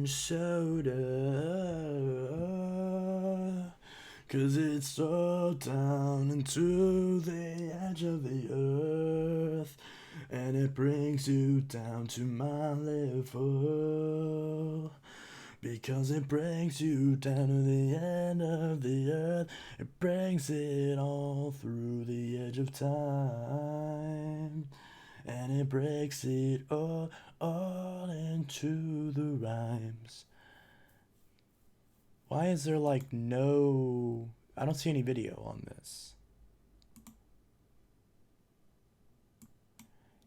and soda, 'cause it's so down into the edge of the earth, and it brings you down to my level. Because it brings you down to the end of the earth. It brings it all through the edge of time. And it breaks it all into the rhymes. Why is there like no... I don't see any video on this.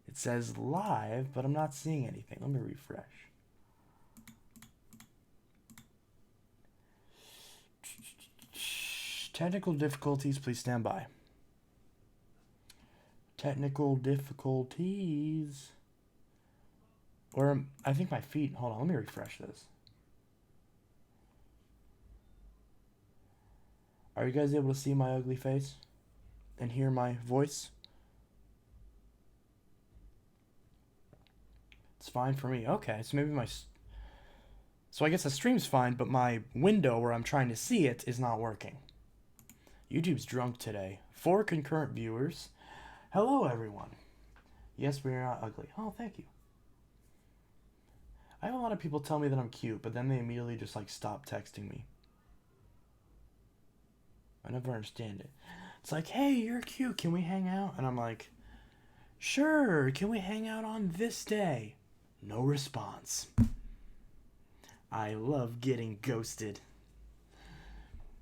It says live, but I'm not seeing anything. Let me refresh. Technical difficulties, please stand by. Technical difficulties. Or, I think my feet... Hold on, let me refresh this. Are you guys able to see my ugly face? And hear my voice? It's fine for me. Okay, so maybe my... So I guess the stream's fine, but my window where I'm trying to see it is not working. YouTube's drunk today. 4 concurrent viewers. Hello, everyone. Yes, we are not ugly. Oh, thank you. I have a lot of people tell me that I'm cute, but then they immediately just, like, stop texting me. I never understand it. It's like, hey, you're cute. Can we hang out? And I'm like, sure. Can we hang out on this day? No response. I love getting ghosted.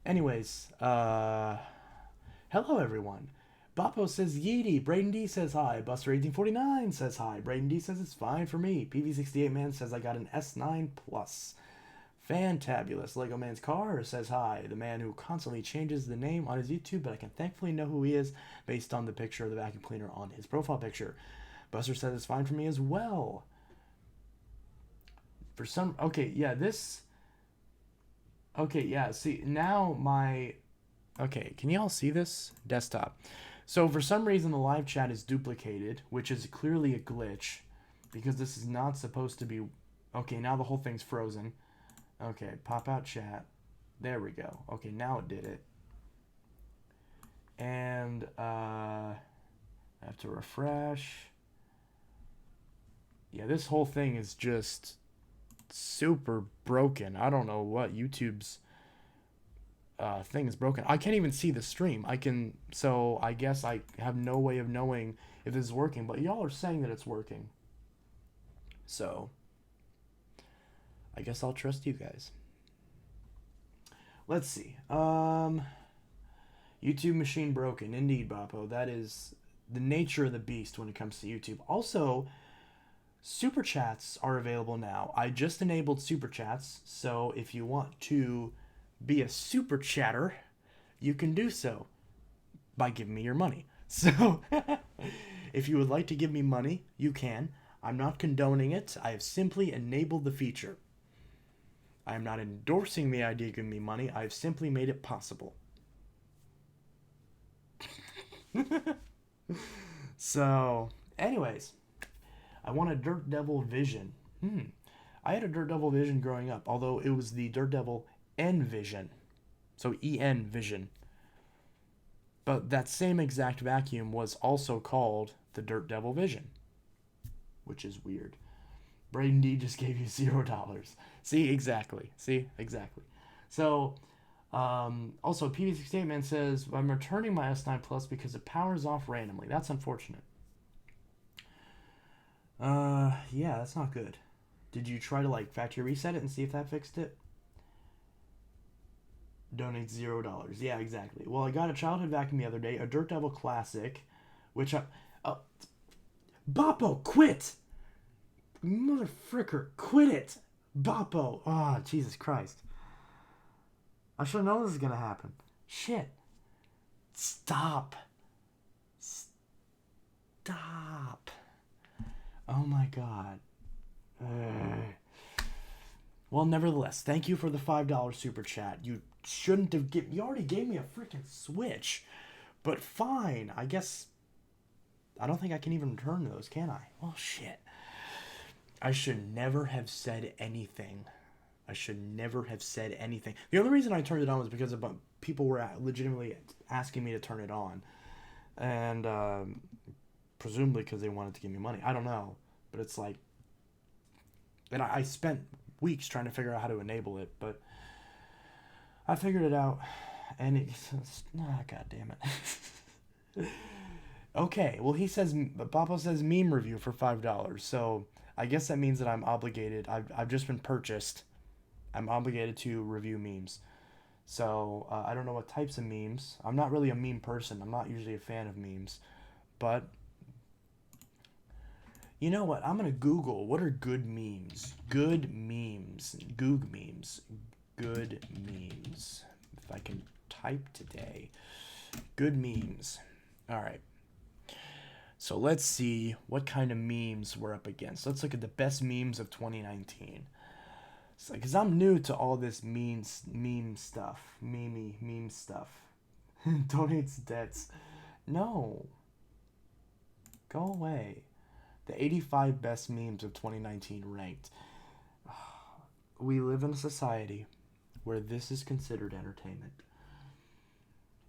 Anyways, hello everyone. Boppo says Yeety. Braden D says hi. Buster1849 says hi. Braden D says it's fine for me. PV68 Man says I got an S9 Plus. Fantabulous. Lego Man's Car says hi. The man who constantly changes the name on his YouTube, but I can thankfully know who he is based on the picture of the vacuum cleaner on his profile picture. Buster says it's fine for me as well. For some... Okay, yeah, this... Okay, yeah, see, now my... Okay, can y'all see this? Desktop. So, for some reason, the live chat is duplicated, which is clearly a glitch, because this is not supposed to be... Okay, now the whole thing's frozen. Okay, pop out chat. There we go. Okay, now it did it. And, I have to refresh. Yeah, this whole thing is just... super broken. I don't know what YouTube's thing is broken. I can't even see the stream. So I guess I have no way of knowing if this is working, but y'all are saying that it's working. So I guess I'll trust you guys. Let's see. YouTube machine broken. Indeed, Boppo. That is the nature of the beast when it comes to YouTube. Also, Super Chats are available now. I just enabled Super Chats, so if you want to be a Super Chatter, you can do so by giving me your money. So, if you would like to give me money, you can. I'm not condoning it. I have simply enabled the feature. I am not endorsing the idea of giving me money. I have simply made it possible. So, anyways... I want a Dirt Devil Vision. I had a Dirt Devil Vision growing up, although it was the Dirt Devil N Vision. So EN Vision. But that same exact vacuum was also called the Dirt Devil Vision, which is weird. Braden D just gave you $0. See, exactly. So, also, PV68 Man says, I'm returning my S9 Plus because it powers off randomly. That's unfortunate. Yeah, that's not good. Did you try to, like, factory reset it and see if that fixed it? Donate $0. Yeah, exactly. Well, I got a childhood vacuum the other day, a Dirt Devil Classic, which I... Boppo, quit! Motherfricker, quit it! Boppo! Oh, Jesus Christ. I should have known this was gonna happen. Shit. Stop. Oh my god. Well, nevertheless, thank you for the $5 super chat. You shouldn't have you already gave me a freaking Switch. But fine, I guess... I don't think I can even return those, can I? Well, shit. I should never have said anything I should never have said anything. The only reason I turned it on was because people were legitimately asking me to turn it on. And presumably because they wanted to give me money. I don't know. But it's like... And I spent weeks trying to figure out how to enable it, but I figured it out. And it's... God damn it. Okay, well, Papa says meme review for $5. So I guess that means that I'm obligated. I've just been purchased. I'm obligated to review memes. So I don't know what types of memes. I'm not really a meme person. I'm not usually a fan of memes. But you know what? I'm going to Google what are good memes. Good memes. Goog memes. Good memes. If I can type today. Good memes. All right. So let's see what kind of memes we're up against. Let's look at the best memes of 2019. So, because I'm new to all this meme stuff. Meme stuff. Donates debts. No. Go away. The 85 best memes of 2019 ranked. We live in a society where this is considered entertainment.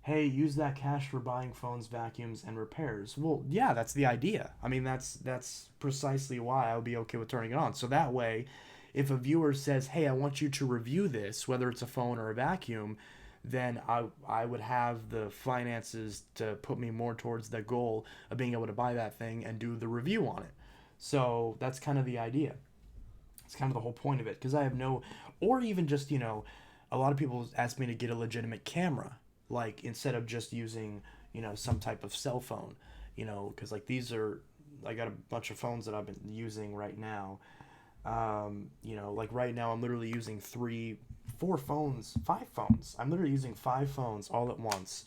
Hey, use that cash for buying phones, vacuums, and repairs. Well, yeah, that's the idea. I mean, that's precisely why I would be okay with turning it on. So that way, if a viewer says, hey, I want you to review this, whether it's a phone or a vacuum, then I would have the finances to put me more towards the goal of being able to buy that thing and do the review on it. So that's kind of the idea. It's kind of the whole point of it. Because I have no... Or even just, a lot of people ask me to get a legitimate camera. Like, instead of just using, some type of cell phone, because, like, I got a bunch of phones that I've been using right now. Like, right now I'm literally using 5 phones. I'm literally using 5 phones all at once.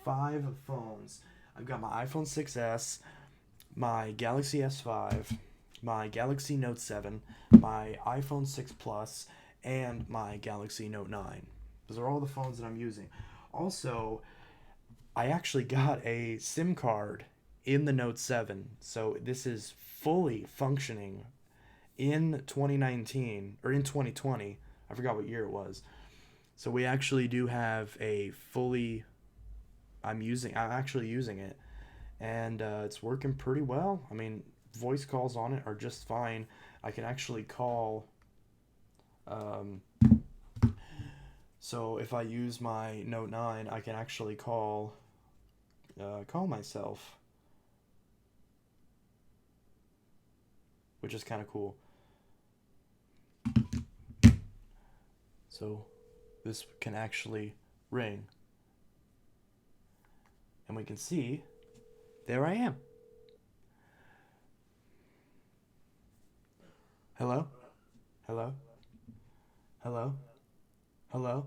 5 phones. I've got my iPhone 6S, my Galaxy S5, my Galaxy Note 7, my iPhone 6 Plus, and my Galaxy Note 9. Those are all the phones that I'm using. Also, I actually got a SIM card in the Note 7, so this is fully functioning in 2019, or in 2020. I forgot what year it was. So we actually do have a fully... I'm actually using it, and it's working pretty well. I mean, voice calls on it are just fine. I can actually call... So if I use my Note 9, I can actually call myself, which is kind of cool. So this can actually ring, and we can see, there I am. Hello? Hello? Hello? Hello?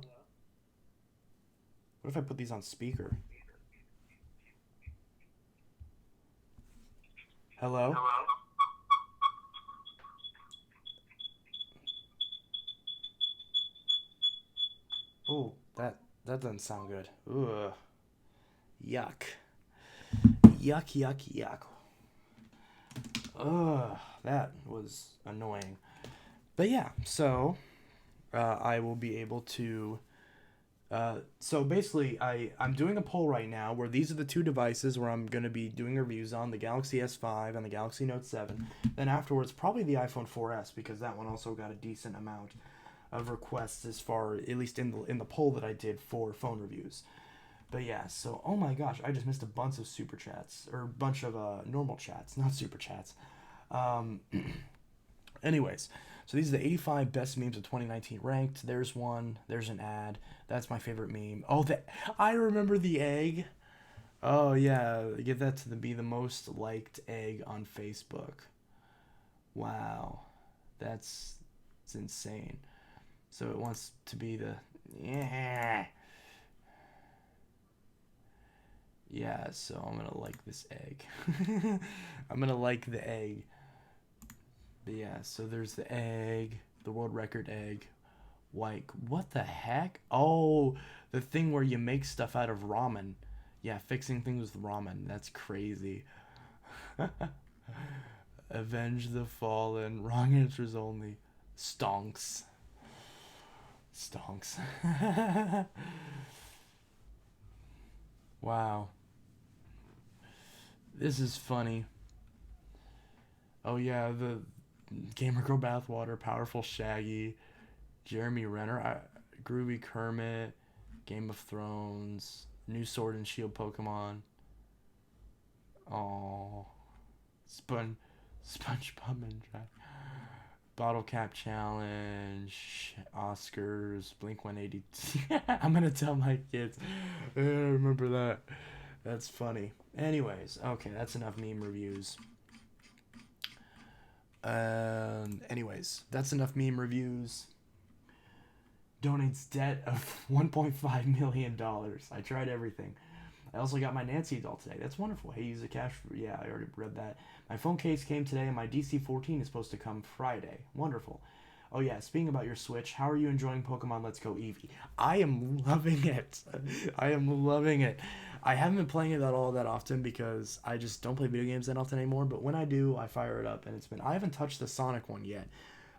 What if I put these on speaker? Hello? Oh, that doesn't sound good. Ugh. Yuck. Yuck. Ugh, that was annoying. But yeah, so I will be able to... so basically, I'm doing a poll right now where these are the 2 devices where I'm going to be doing reviews on, the Galaxy S5 and the Galaxy Note 7. Then afterwards, probably the iPhone 4S, because that one also got a decent amount of requests as far, at least in the poll that I did for phone reviews. But yeah, so, oh my gosh, I just missed a bunch of super chats, or a bunch of normal chats, not super chats. Anyways, so these are the 85 best memes of 2019 ranked. There's one. There's an ad. That's my favorite meme. Oh, I remember the egg. Oh, yeah. Give that to be the most liked egg on Facebook. Wow. That's insane. So it wants to be the... Yeah. Yeah, so I'm going to like this egg. I'm going to like the egg. But yeah, so there's the egg, the world record egg. Like, what the heck? Oh, the thing where you make stuff out of ramen. Yeah, fixing things with ramen. That's crazy. Avenge the fallen. Wrong answers only. Stonks. Stonks. Wow. This is funny. Oh yeah, the Gamer Girl Bathwater, Powerful Shaggy, Jeremy Renner, Groovy Kermit, Game of Thrones, new Sword and Shield Pokemon. Oh, SpongeBob and Jack. Bottle Cap Challenge, Oscars, Blink 182. I'm gonna tell my kids. I remember that. That's funny. Anyways, okay, that's enough meme reviews. Anyways, that's enough meme reviews. Donates debt of $1.5 million. I tried everything. I also got my Nancy doll today. That's wonderful. Hey, use the cash. Yeah, I already read that. My phone case came today, and my DC-14 is supposed to come Friday. Wonderful. Oh yeah, speaking about your Switch, how are you enjoying Pokemon Let's Go Eevee? I am loving it. I am loving it. I haven't been playing it all that often because I just don't play video games that often anymore. But when I do, I fire it up, and I haven't touched the Sonic one yet.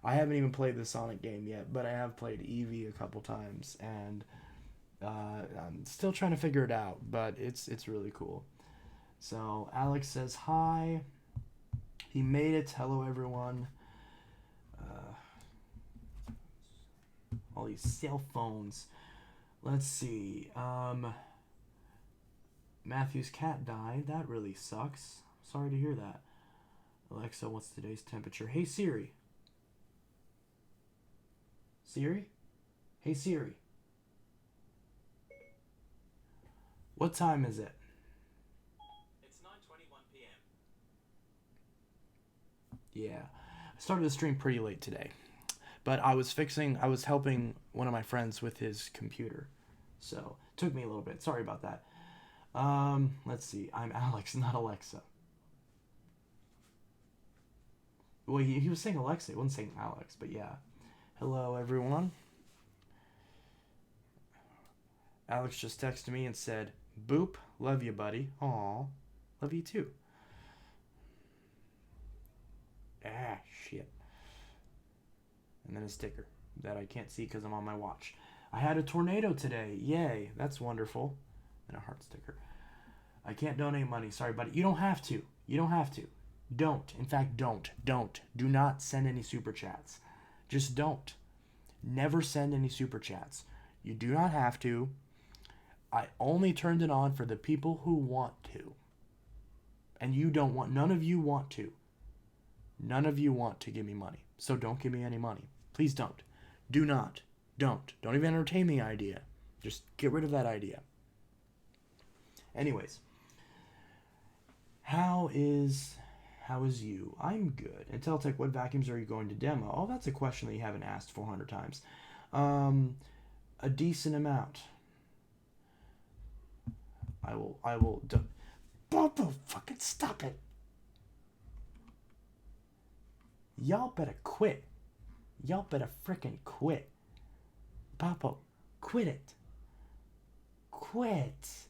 I haven't even played the Sonic game yet, but I have played Eevee a couple times, and I'm still trying to figure it out, but it's really cool. So Alex says hi. He made it. Hello, everyone. All these cell phones. Let's see. Matthew's cat died. That really sucks. Sorry to hear that. Alexa, what's today's temperature? Hey, Siri. Siri? Hey, Siri. What time is it? It's 9:21 p.m. Yeah. I started the stream pretty late today. But I was helping one of my friends with his computer. So, it took me a little bit. Sorry about that. Let's see. I'm Alex, not Alexa. Well, he was saying Alexa. He wasn't saying Alex, but yeah. Hello, everyone. Alex just texted me and said, boop, love you, buddy. Aw, love you too. Ah, shit. And then a sticker that I can't see because I'm on my watch. I had a tornado today. Yay, that's wonderful. And a heart sticker. I can't donate money. Sorry, buddy. You don't have to. You don't have to. Don't. In fact, don't. Do not send any super chats. Just don't. Never send any super chats. You do not have to. I only turned it on for the people who want to. And you don't want, none of you want to. None of you want to give me money. So don't give me any money. Please don't. Do not. Don't. Don't even entertain the idea. Just get rid of that idea. Anyways. How is you? I'm good. And Telltech, what vacuums are you going to demo? Oh, that's a question that you haven't asked 400 times. A decent amount. I will Bobo, fucking stop it. Y'all better quit. Y'all better frickin' quit. Bobo, quit it. Quit.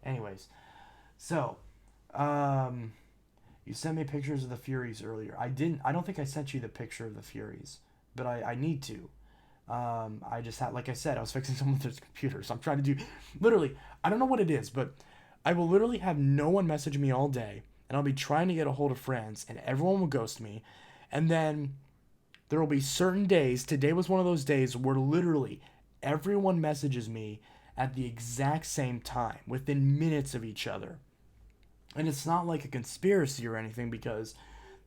Anyways, so, you sent me pictures of the Furies earlier. I don't think I sent you the picture of the Furies, but I need to. I just had, like I said, I was fixing someone's computer, so I'm trying to do, literally, I don't know what it is, but I will literally have no one message me all day, and I'll be trying to get a hold of friends, and everyone will ghost me, and then there will be certain days, today was one of those days where literally everyone messages me at the exact same time, within minutes of each other. And it's not like a conspiracy or anything, because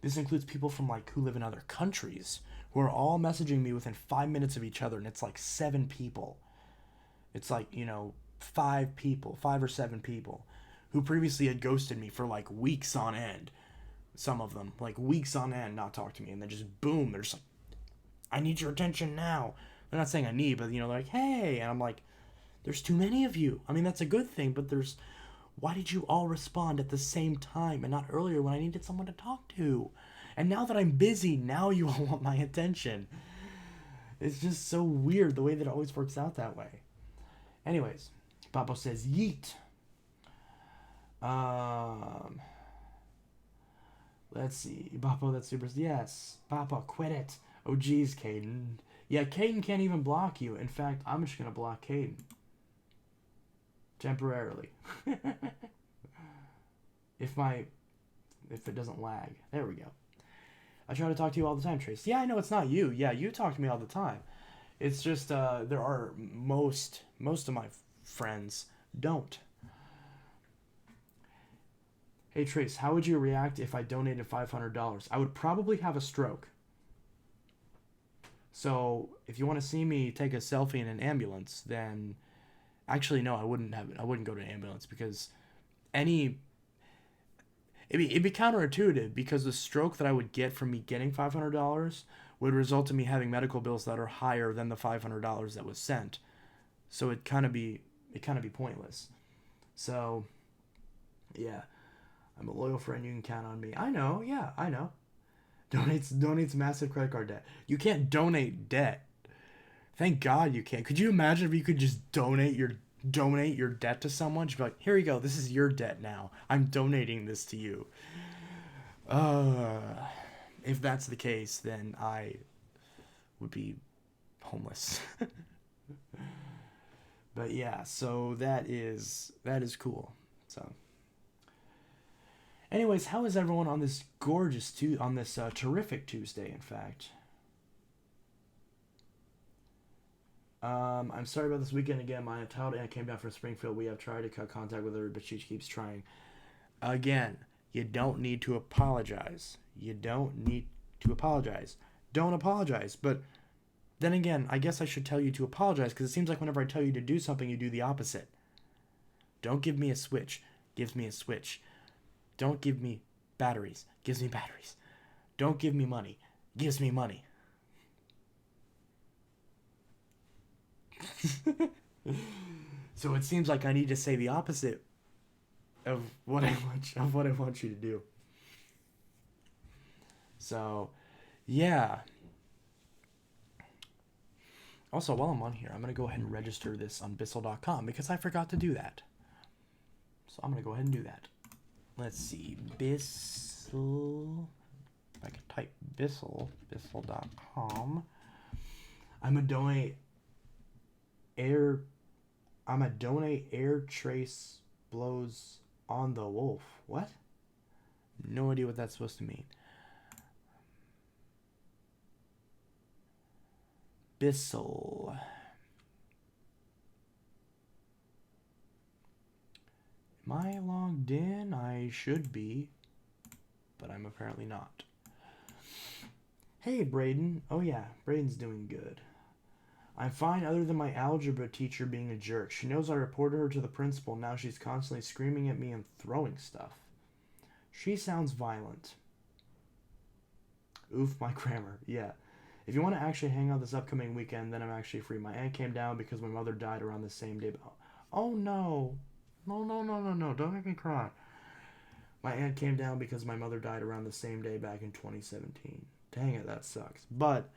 this includes people from who live in other countries who are all messaging me within 5 minutes of each other, and it's 7 people. It's 5 or 7 people who previously had ghosted me for weeks on end. Some of them, weeks on end, not talk to me, and then just boom, they're just I need your attention now. They're not saying I need, but they're like, hey, and I'm like, there's too many of you. I mean, that's a good thing, but why did you all respond at the same time and not earlier when I needed someone to talk to? And now that I'm busy, now you all want my attention. It's just so weird the way that it always works out that way. Anyways, Papo says, yeet. Let's see. Boppo, that's super. Yes. Boppo, quit it. Oh, geez, Caden. Yeah, Caden can't even block you. In fact, I'm just going to block Caden. Temporarily. if it doesn't lag. There we go. I try to talk to you all the time, Trace. Yeah, I know it's not you. Yeah, you talk to me all the time. It's just there are most of my friends don't. Hey Trace, how would you react if I donated $500? I would probably have a stroke. So if you want to see me take a selfie in an ambulance, then actually no, I wouldn't go to an ambulance because any it'd be counterintuitive because the stroke that I would get from me getting $500 would result in me having medical bills that are higher than the $500 that was sent. So it kind of be pointless. So yeah, I'm a loyal friend. You can count on me. I know. Yeah, I know. Donates massive credit card debt. You can't donate debt. Thank God you can't. Could you imagine if you could just donate your debt to someone? Just be like, here you go. This is your debt now. I'm donating this to you. Uh, if that's the case, then I would be homeless. But yeah, so that is cool. So, anyways, how is everyone on this terrific Tuesday? In fact, I'm sorry about this weekend again. My child aunt came down from Springfield. We have tried to cut contact with her, but she keeps trying. Again, you don't need to apologize. Don't apologize. But then again, I guess I should tell you to apologize because it seems like whenever I tell you to do something, you do the opposite. Don't give me a switch. Gives me a switch. Don't give me batteries. Gives me batteries. Don't give me money. Gives me money. So it seems like I need to say the opposite of what I want you to do. So, yeah. Also, while I'm on here, I'm going to go ahead and register this on Bissell.com because I forgot to do that. So I'm going to go ahead and do that. Let's see. Bissell. If I can type Bissell. Bissell.com. I'm going to donate air trace blows on the wolf. What? No idea what that's supposed to mean. Bissell. Am I logged in? I should be, but I'm apparently not. Hey, Braden. Oh yeah, Braden's doing good. I'm fine other than my algebra teacher being a jerk. She knows I reported her to the principal. Now she's constantly screaming at me and throwing stuff. She sounds violent. Oof, my grammar. Yeah. If you want to actually hang out this upcoming weekend, then I'm actually free. My aunt came down because my mother died around the same day. Oh no. No. Don't make me cry. My aunt came down because my mother died around the same day back in 2017. Dang it, that sucks. But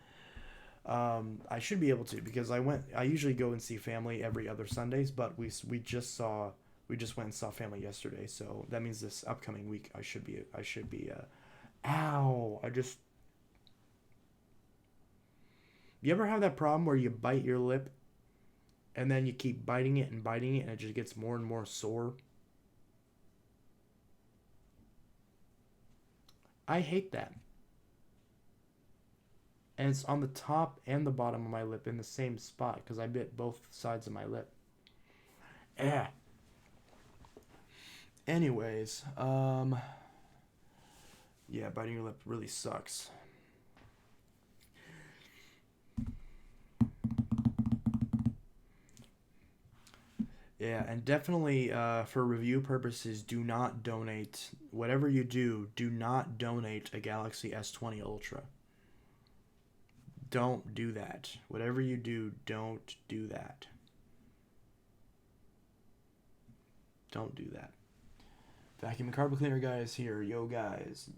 I should be able to because I usually go and see family every other Sundays, but we just went and saw family yesterday, so that means this upcoming week I should be ow, you ever have that problem where you bite your lip and then you keep biting it and it just gets more and more sore? I hate that. And it's on the top and the bottom of my lip in the same spot because I bit both sides of my lip. Yeah. Anyways, yeah, biting your lip really sucks. Yeah, and definitely for review purposes, do not donate. Whatever you do not donate a Galaxy S20 Ultra. Don't do that. Whatever you do, don't do that. Don't do that. Vacuum and carpet cleaner guys here. Yo, guys.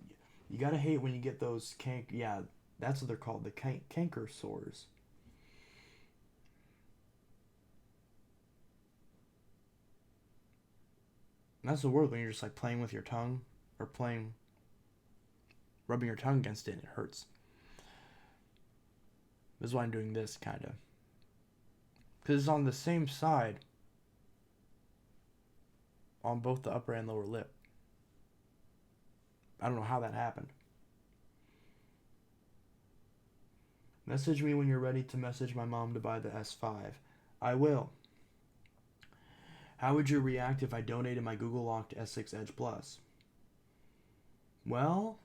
You gotta hate when you get those yeah, that's what they're called. The canker sores. And that's the word when you're just like playing with your tongue or playing rubbing your tongue against it and it hurts. This is why I'm doing this, kind of. Because it's on the same side on both the upper and lower lip. I don't know how that happened. Message me when you're ready to message my mom to buy the S5. I will. How would you react if I donated my Google Locked S6 Edge Plus? Well,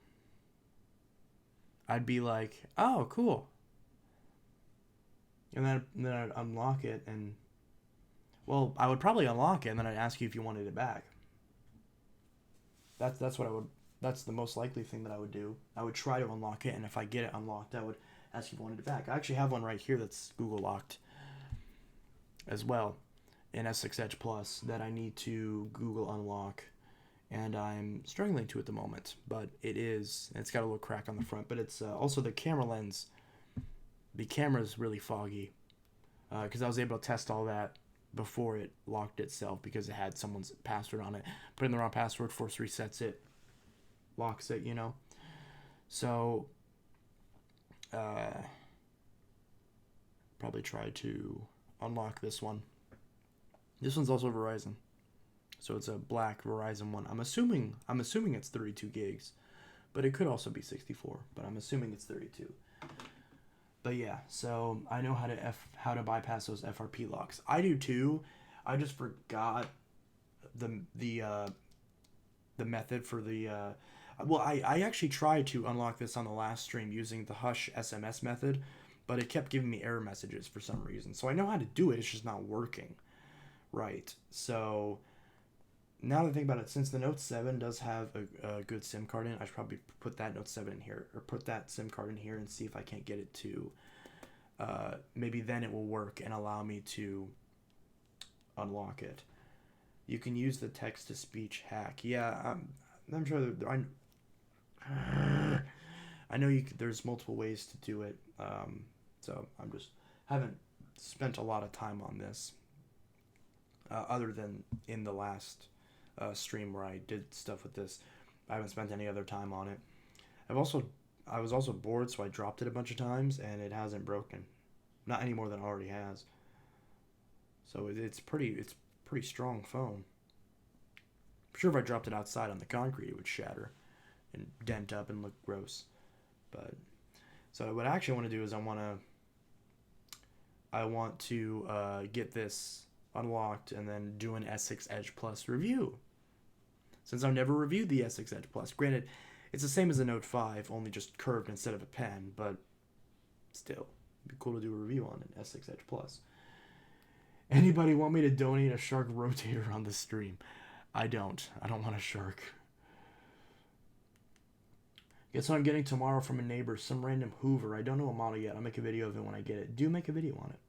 I'd be like, oh, cool. And then I'd unlock it and... Well, I would probably unlock it and then I'd ask you if you wanted it back. That's what I would... That's the most likely thing that I would do. I would try to unlock it, and if I get it unlocked, I would ask if you wanted it back. I actually have one right here that's Google Locked as well, in S6 Edge Plus, that I need to Google unlock, and I'm struggling to at the moment. But it's got a little crack on the front, but it's also the camera lens. The camera's really foggy, because I was able to test all that before it locked itself, because it had someone's password on it. Put in the wrong password, force resets it, locks it, you know. So probably try to unlock this one. This one's also Verizon, so it's a black Verizon one. I'm assuming it's 32 gigs, but it could also be 64, but I'm assuming it's 32. But yeah, so I know how to bypass those FRP locks. I do too. I just forgot the method for the well, I actually tried to unlock this on the last stream using the Hush SMS method, but it kept giving me error messages for some reason. So I know how to do it, it's just not working right. So now that I think about it, since the Note 7 does have a good SIM card in it, I should probably put that Note 7 in here, or put that SIM card in here and see if I can't get it to, maybe then it will work and allow me to unlock it. You can use the text-to-speech hack. Yeah, I'm sure I know there's multiple ways to do it, so I'm just haven't spent a lot of time on this, other than in the last stream where I did stuff with this. I haven't spent any other time on it. I was also bored, so I dropped it a bunch of times, and it hasn't broken, not any more than it already has. So it's pretty strong phone. I'm sure if I dropped it outside on the concrete, it would shatter and dent up and look gross. But so what I actually want to do is I want to get this unlocked and then do an S6 Edge Plus review, since I've never reviewed the S6 Edge Plus. Granted, it's the same as the Note 5, only just curved instead of a pen, but still, it'd be cool to do a review on an S6 Edge Plus. Anybody want me to donate a shark rotator on the stream? I don't want a shark. Guess what I'm getting tomorrow from a neighbor? Some random Hoover. I don't know a model yet. I'll make a video of it when I get it. Do make a video on it.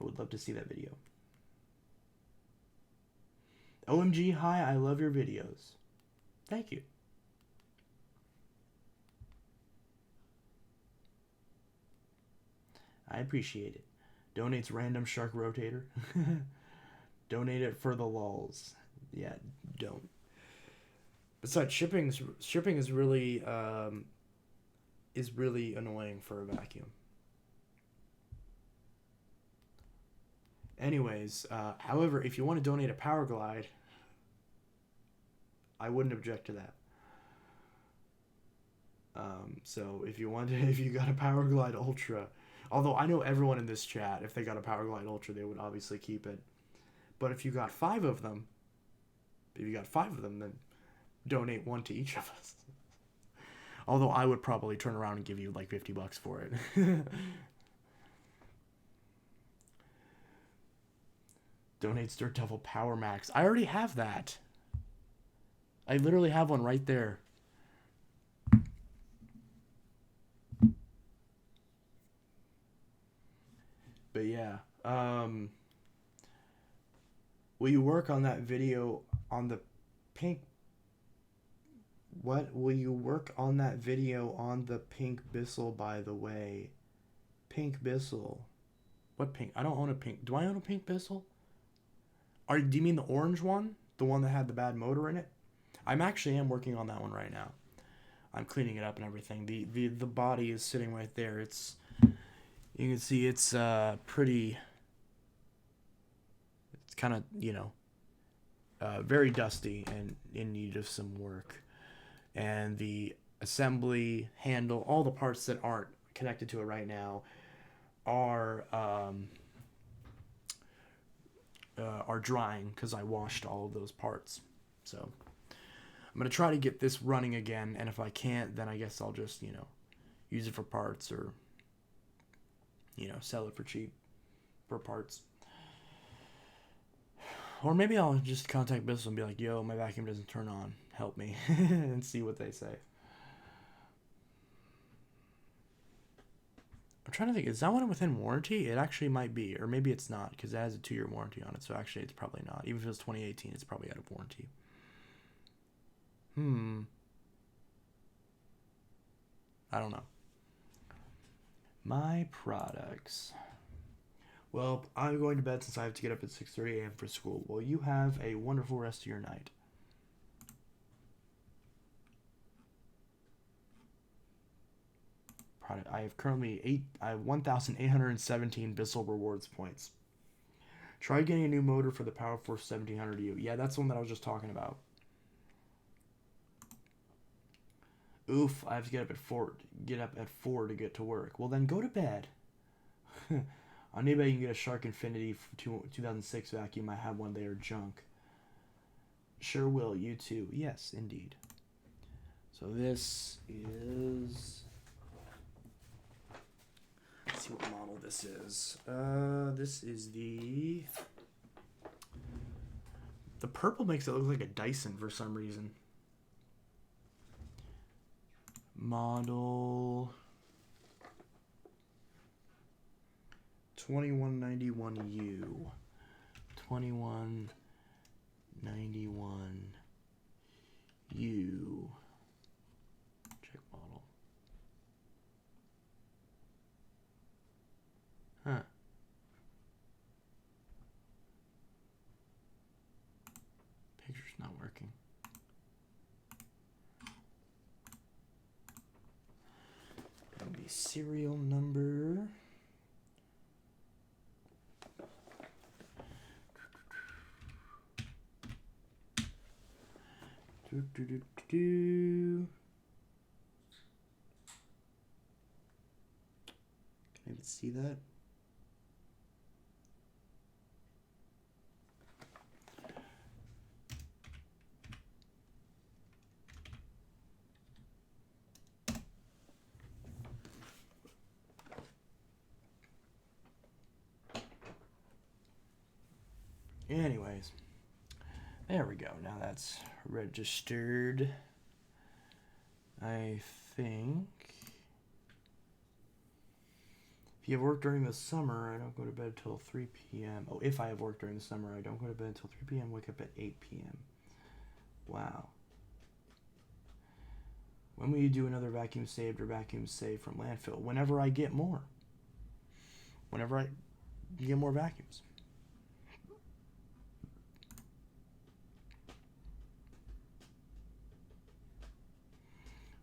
I would love to see that video. OMG, hi, I love your videos. Thank you. I appreciate it. Donates random shark rotator. Donate it for the lulz. Yeah, don't. Besides, shipping is really annoying for a vacuum. Anyways, however, if you want to donate a Power Glide, I wouldn't object to that. So if you got a Power Glide Ultra, although I know everyone in this chat, if they got a Power Glide Ultra, they would obviously keep it. But if you got 5 of them, then donate one to each of us. Although I would probably turn around and give you like $50 for it. Donates Dirt Devil Power Max. I already have that. I literally have one right there. But yeah. Will you work on that video on the pink... What? Will you work on that video on the pink Bissell, by the way? Pink Bissell. What pink? I don't own a pink. Do I own a pink Bissell? Do you mean the orange one? The one that had the bad motor in it? I am working on that one right now. I'm cleaning it up and everything. The body is sitting right there. You can see it's pretty. It's kind of very dusty and in need of some work. And the assembly handle, all the parts that aren't connected to it right now, are drying because I washed all of those parts. So I'm gonna try to get this running again, and if I can't, then I guess I'll just use it for parts or sell it for cheap for parts. Or maybe I'll just contact Bissell and be like, yo, my vacuum doesn't turn on. Help me. And see what they say. I'm trying to think, is that one within warranty? It actually might be. Or maybe it's not, because it has a 2-year warranty on it. So actually, it's probably not. Even if it was 2018, it's probably out of warranty. I don't know. My products. Well, I'm going to bed since I have to get up at 6:30 a.m. for school. Well, you have a wonderful rest of your night. I have currently 1,817 Bissell rewards points. Try getting a new motor for the Power Force 1700U. Yeah, that's the one that I was just talking about. Oof, I have to get up at 4 to get to work. Well, then go to bed. On eBay, you can get a Shark Infinity 2006 vacuum. I have one. They are junk. Sure will. You too. Yes, indeed. So this is... Let's see what model this is. This is the... The purple makes it look like a Dyson for some reason. Model... 2191U. 2191U. Check model. Huh. Picture's not working. That'll be serial number. Can I even see that? Anyways, there we go. Now that's registered. I think if you have work during the summer, I don't go to bed until 3 p.m. Oh, if I have work during the summer, I don't go to bed until 3 p.m. Wake up at 8 p.m. Wow. When will you do another vacuum saved or vacuum saved from landfill? Whenever I get more. Whenever I get more vacuums.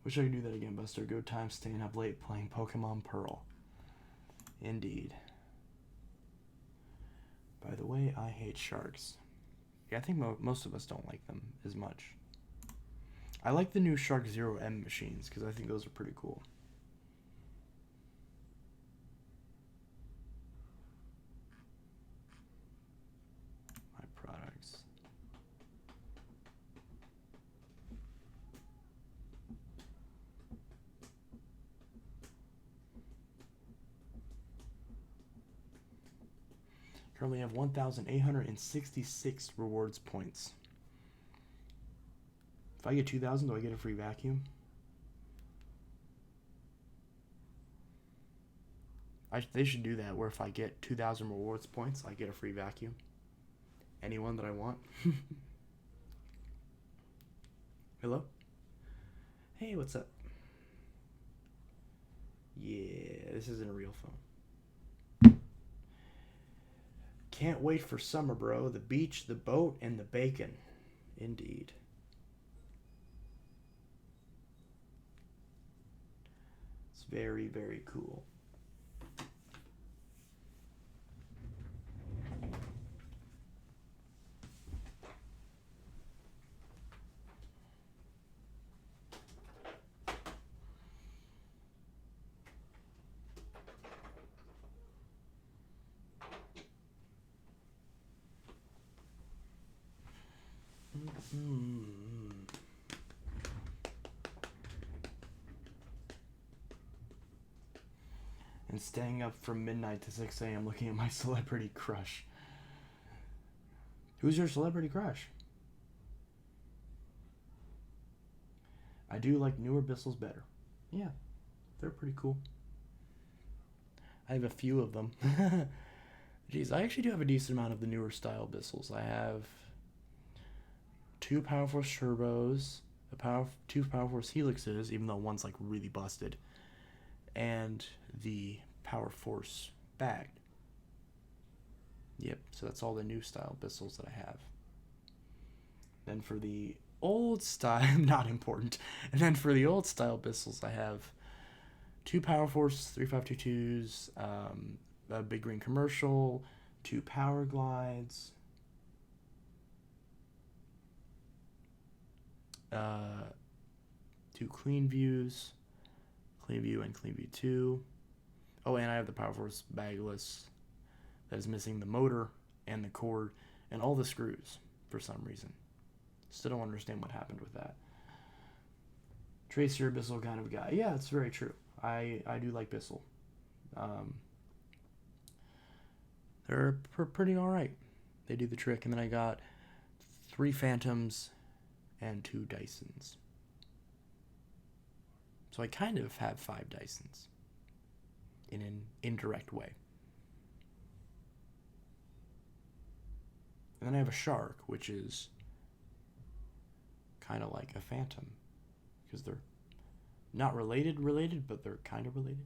Wish I could do that again, Buster. Good time staying up late playing Pokemon Pearl. Indeed. By the way, I hate sharks. Yeah, I think most of us don't like them as much. I like the new Shark Zero M machines because I think those are pretty cool. My products. Currently have 1,866 rewards points. If I get 2,000, do I get a free vacuum? They should do that, where if I get 2,000 rewards points, I get a free vacuum. Anyone that I want. Hello? Hey, what's up? Yeah, this isn't a real phone. Can't wait for summer, bro. The beach, the boat, and the bacon. Indeed. very, very cool. And staying up from midnight to 6 a.m. looking at my celebrity crush. Who's your celebrity crush? I do like newer Bissells better. Yeah, they're pretty cool. I have a few of them. Jeez, I actually do have a decent amount of the newer style Bissells. I have 2 Power Force Turbos, two Power Force Helixes, even though one's like really busted, and the Power Force bagged. Yep, so that's all the new style Bissells that I have. Then for the old style, not important. And then for the old style Bissells, I have 2 Power Force 3522s, a Big Green Commercial, 2 Power Glides, 2 Clean Views, Clean View and Clean View 2. Oh, and I have the Power Force bagless that is missing the motor and the cord and all the screws for some reason. Still don't understand what happened with that. Trace, you're a Bissell kind of guy. Yeah, it's very true. I do like Bissell. They're pretty alright. They do the trick. And then I got 3 Phantoms and 2 Dysons. So I kind of have 5 Dysons in an indirect way. And then I have a Shark, which is kind of like a Phantom, because they're not related, but they're kind of related.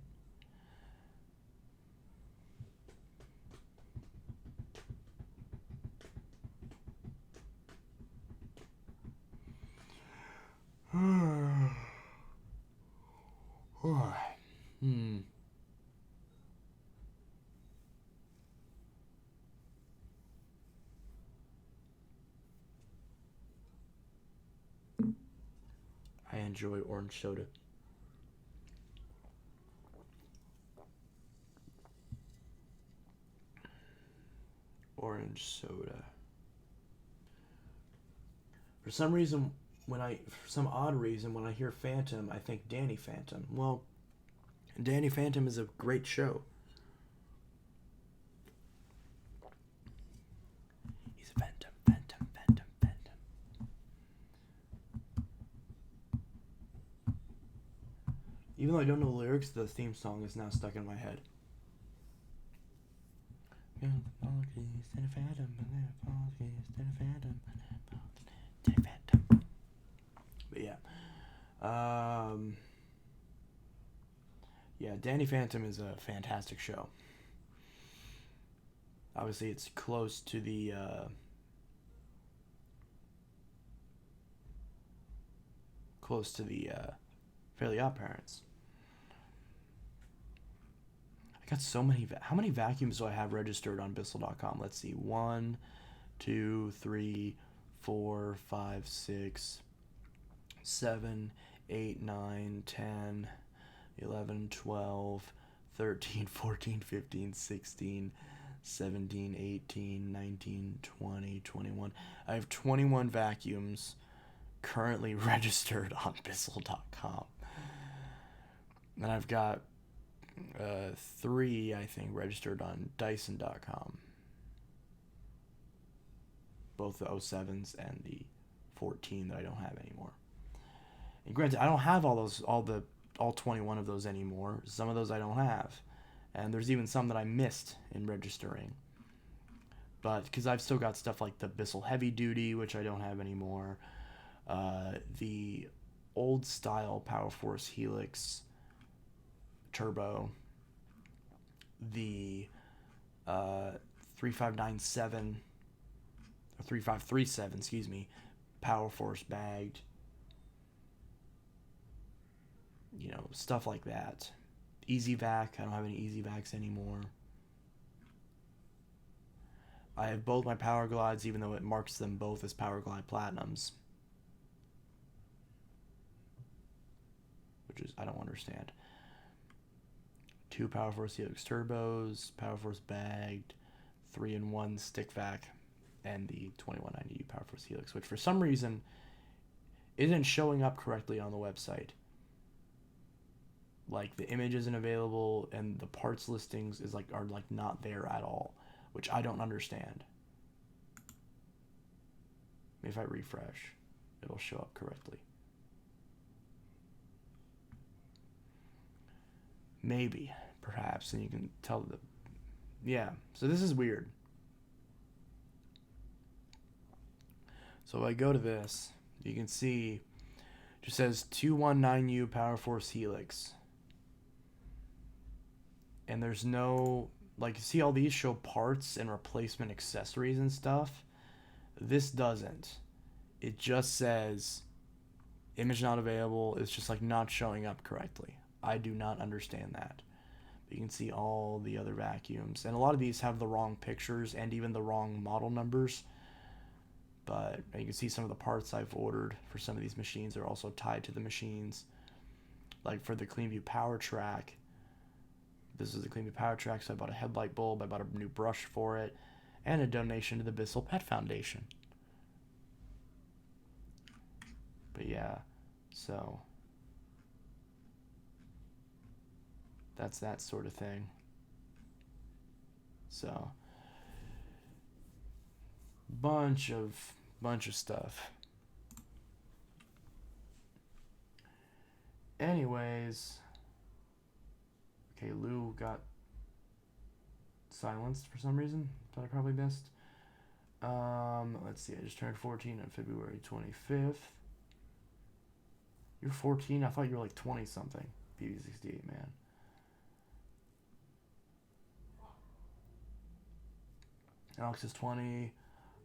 I enjoy orange soda. Orange soda. For some odd reason, when I hear Phantom, I think Danny Phantom. Well, Danny Phantom is a great show. He's a Phantom. Even though I don't know the lyrics, the theme song is now stuck in my head. But yeah. Yeah, Danny Phantom is a fantastic show. Obviously, it's close to the Fairly Odd Parents. I got so many. How many vacuums do I have registered on Bissell.com? Let's see. 1, 2, 3, 4, 5, 6, 7, 8, 9, 10, 11, 12, 13, 14, 15, 16, 17, 18, 19, 20, 21. I have 21 vacuums currently registered on Bissell.com. And I've got 3, I think, registered on Dyson.com. Both the 07s and the 14 that I don't have anymore. And granted, I don't have all 21 of those anymore. Some of those I don't have. And there's even some that I missed in registering. But because I've still got stuff like the Bissell Heavy Duty, which I don't have anymore. The old style Power Force Helix Turbo. The 3597 or 3537, excuse me, Power Force bagged. You know, stuff like that. Easy vac. I don't have any easy vacs anymore. I have both my Power Glides, even though it marks them both as Power Glide Platinums. Which is, I don't understand. 2 Power Force Helix Turbos, Power Force Bagged, 3-in-1 Stick Vac, and the 2190U Power Force Helix, which for some reason isn't showing up correctly on the website. Like, the image isn't available, and the parts listings are not there at all, which I don't understand. If I refresh, it'll show up correctly. Maybe, perhaps, and you can tell the... Yeah, so this is weird. So if I go to this, you can see it just says 219U Power Force Helix. And there's no... Like, you see all these show parts and replacement accessories and stuff. This doesn't. It just says image not available. It's just like not showing up correctly. I do not understand that. But you can see all the other vacuums. And a lot of these have the wrong pictures and even the wrong model numbers. But you can see some of the parts I've ordered for some of these machines are also tied to the machines. Like for the CleanView Power Track. This is the CleanView Power Track, so I bought a headlight bulb, I bought a new brush for it, and a donation to the Bissell Pet Foundation. But yeah, so that's that sort of thing. So bunch of stuff. Anyways, okay, Lou got silenced for some reason. Thought I probably missed. Let's see. I just turned 14 on February 25th. You're 14? I thought you were like 20 something. BB68 man. Alex is 20.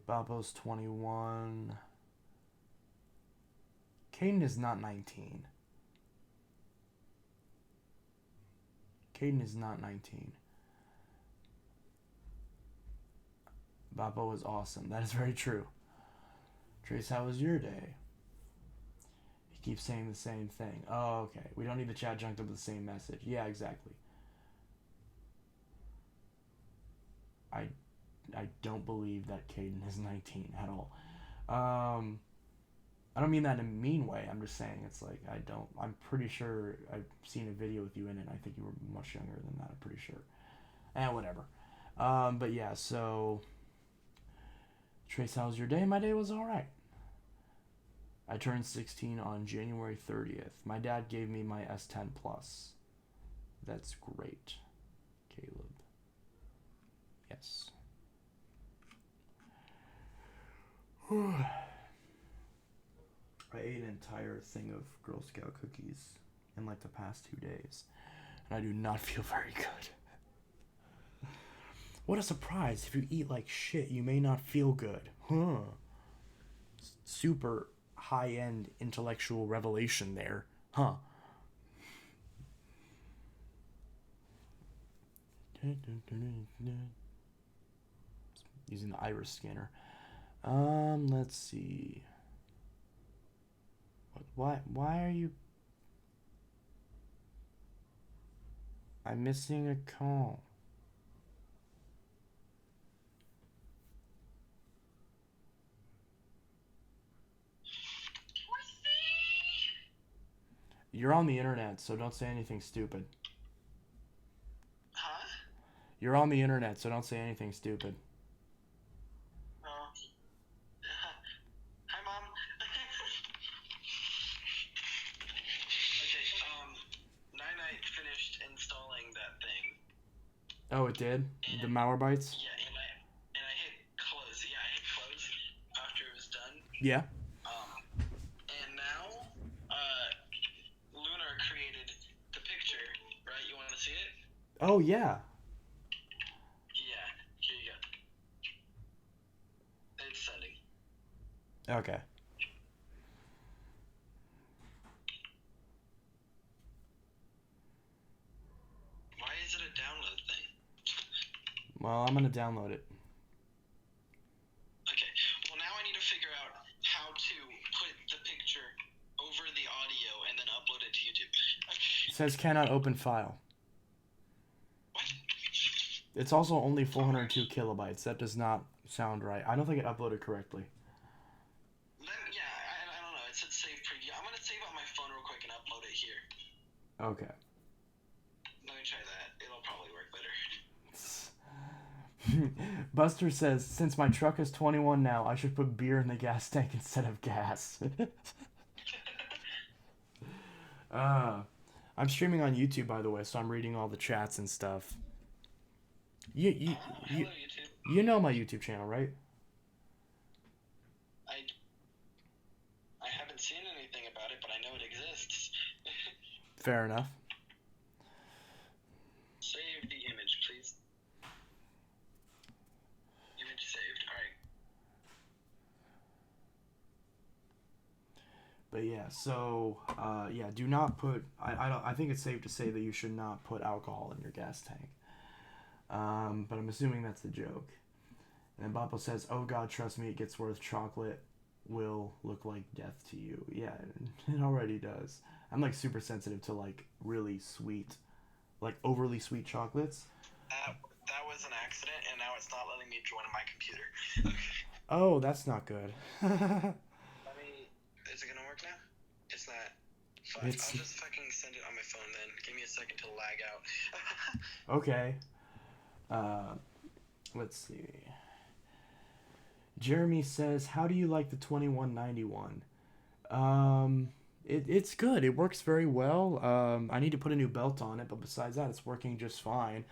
Babo's 21. Caden is not 19. Caden is not 19. Babo is awesome. That is very true. Trace, how was your day? He keeps saying the same thing. Oh, okay. We don't need the chat junked up with the same message. Yeah, exactly. I don't believe that Caden is 19 at all. I don't mean that in a mean way. I'm just saying it's like I'm pretty sure I've seen a video with you in it. I think you were much younger than that. I'm pretty sure. Whatever. But yeah, so Trace, how was your day? My day was all right. I turned 16 on January 30th. My dad gave me my S10 Plus. That's great, Caleb. Yes. I ate an entire thing of Girl Scout cookies in like the past 2 days, and I do not feel very good. What a surprise. If you eat like shit, you may not feel good. Huh. Super high-end intellectual revelation there. Huh. Using the iris scanner. Let's see. Why are you... I'm missing a call. You're on the internet, so don't say anything stupid. Huh? You're on the internet, so don't say anything stupid. Oh. Hi, Mom. Okay, Night finished installing that thing. Oh, it did? The Malwarebytes? Yeah, and I hit close. Yeah, I hit close after it was done. Yeah. And now, Lunar created the picture, right? You want to see it? Oh, yeah. Yeah, here you go. It's sending. Okay. Well, I'm gonna download it. Okay. Well, now I need to figure out how to put the picture over the audio and then upload it to YouTube. Okay. It says cannot open file. What? It's also only 402 kilobytes. That does not sound right. I don't think it uploaded correctly. Then, yeah, I don't know. It said save preview. I'm gonna save on my phone real quick and upload it here. Okay. Let me try that. It'll probably work better. Buster says, since my truck is 21 now, I should put beer in the gas tank instead of gas. I'm streaming on YouTube, by the way, so I'm reading all the chats and stuff. You Hello, YouTube. you know my YouTube channel, right? I haven't seen anything about it, but I know it exists. Fair enough. Save the image, please. Image saved. Alright. But yeah, so yeah, do not put. I think it's safe to say that you should not put alcohol in your gas tank. But I'm assuming that's the joke. And Boppo says, "Oh God, trust me, it gets worse. Chocolate will look like death to you." Yeah, it already does. I'm like super sensitive to like really sweet, like overly sweet chocolates. That was an accident, and now it's not letting me join my computer. Oh, that's not good. Let me. Is it gonna work now? It's not. Fine. It's- I'll just fucking send it on my phone then. Give me a second to lag out. Okay. Let's see. Jeremy says, "How do you like the 2191?" It's good. It works very well. I need to put a new belt on it, but besides that, it's working just fine.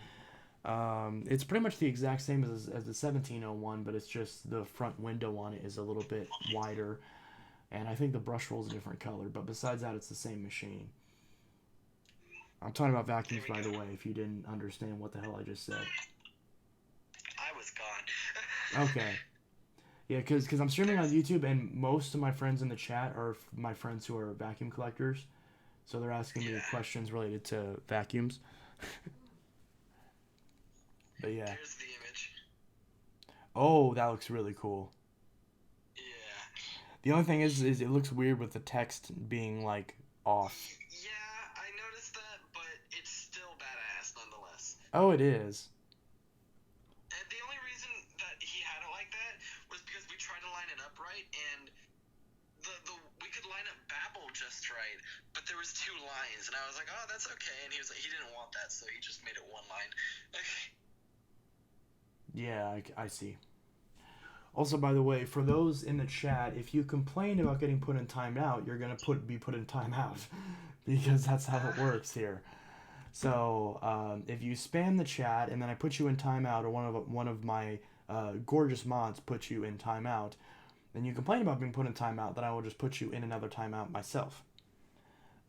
It's pretty much the exact same as the 1701, but it's just the front window on it is a little bit wider, and I think the brush roll is a different color. But besides that, it's the same machine. I'm talking about vacuums, by the way, if you didn't understand what the hell I just said. I was gone. Okay. Yeah, because I'm streaming on YouTube, and most of my friends in the chat are my friends who are vacuum collectors. So they're asking me questions related to vacuums. But yeah. Here's the image. Oh, that looks really cool. Yeah. The only thing is it looks weird with the text being, like, off. Yeah, I noticed that, but it's still badass nonetheless. Oh, it is. And the only reason that he had it like that was because we tried to line it up right, and we could line up Babel just right, but there was 2 lines, and I was like, oh, that's okay, and he was like, he didn't want that, so he just made it 1 line. Yeah, I see. Also, by the way, for those in the chat, if you complain about getting put in timeout, you're gonna be put in timeout, because that's how it works here. So if you spam the chat and then I put you in timeout, or one of my gorgeous mods puts you in timeout, then you complain about being put in timeout, then I will just put you in another timeout myself.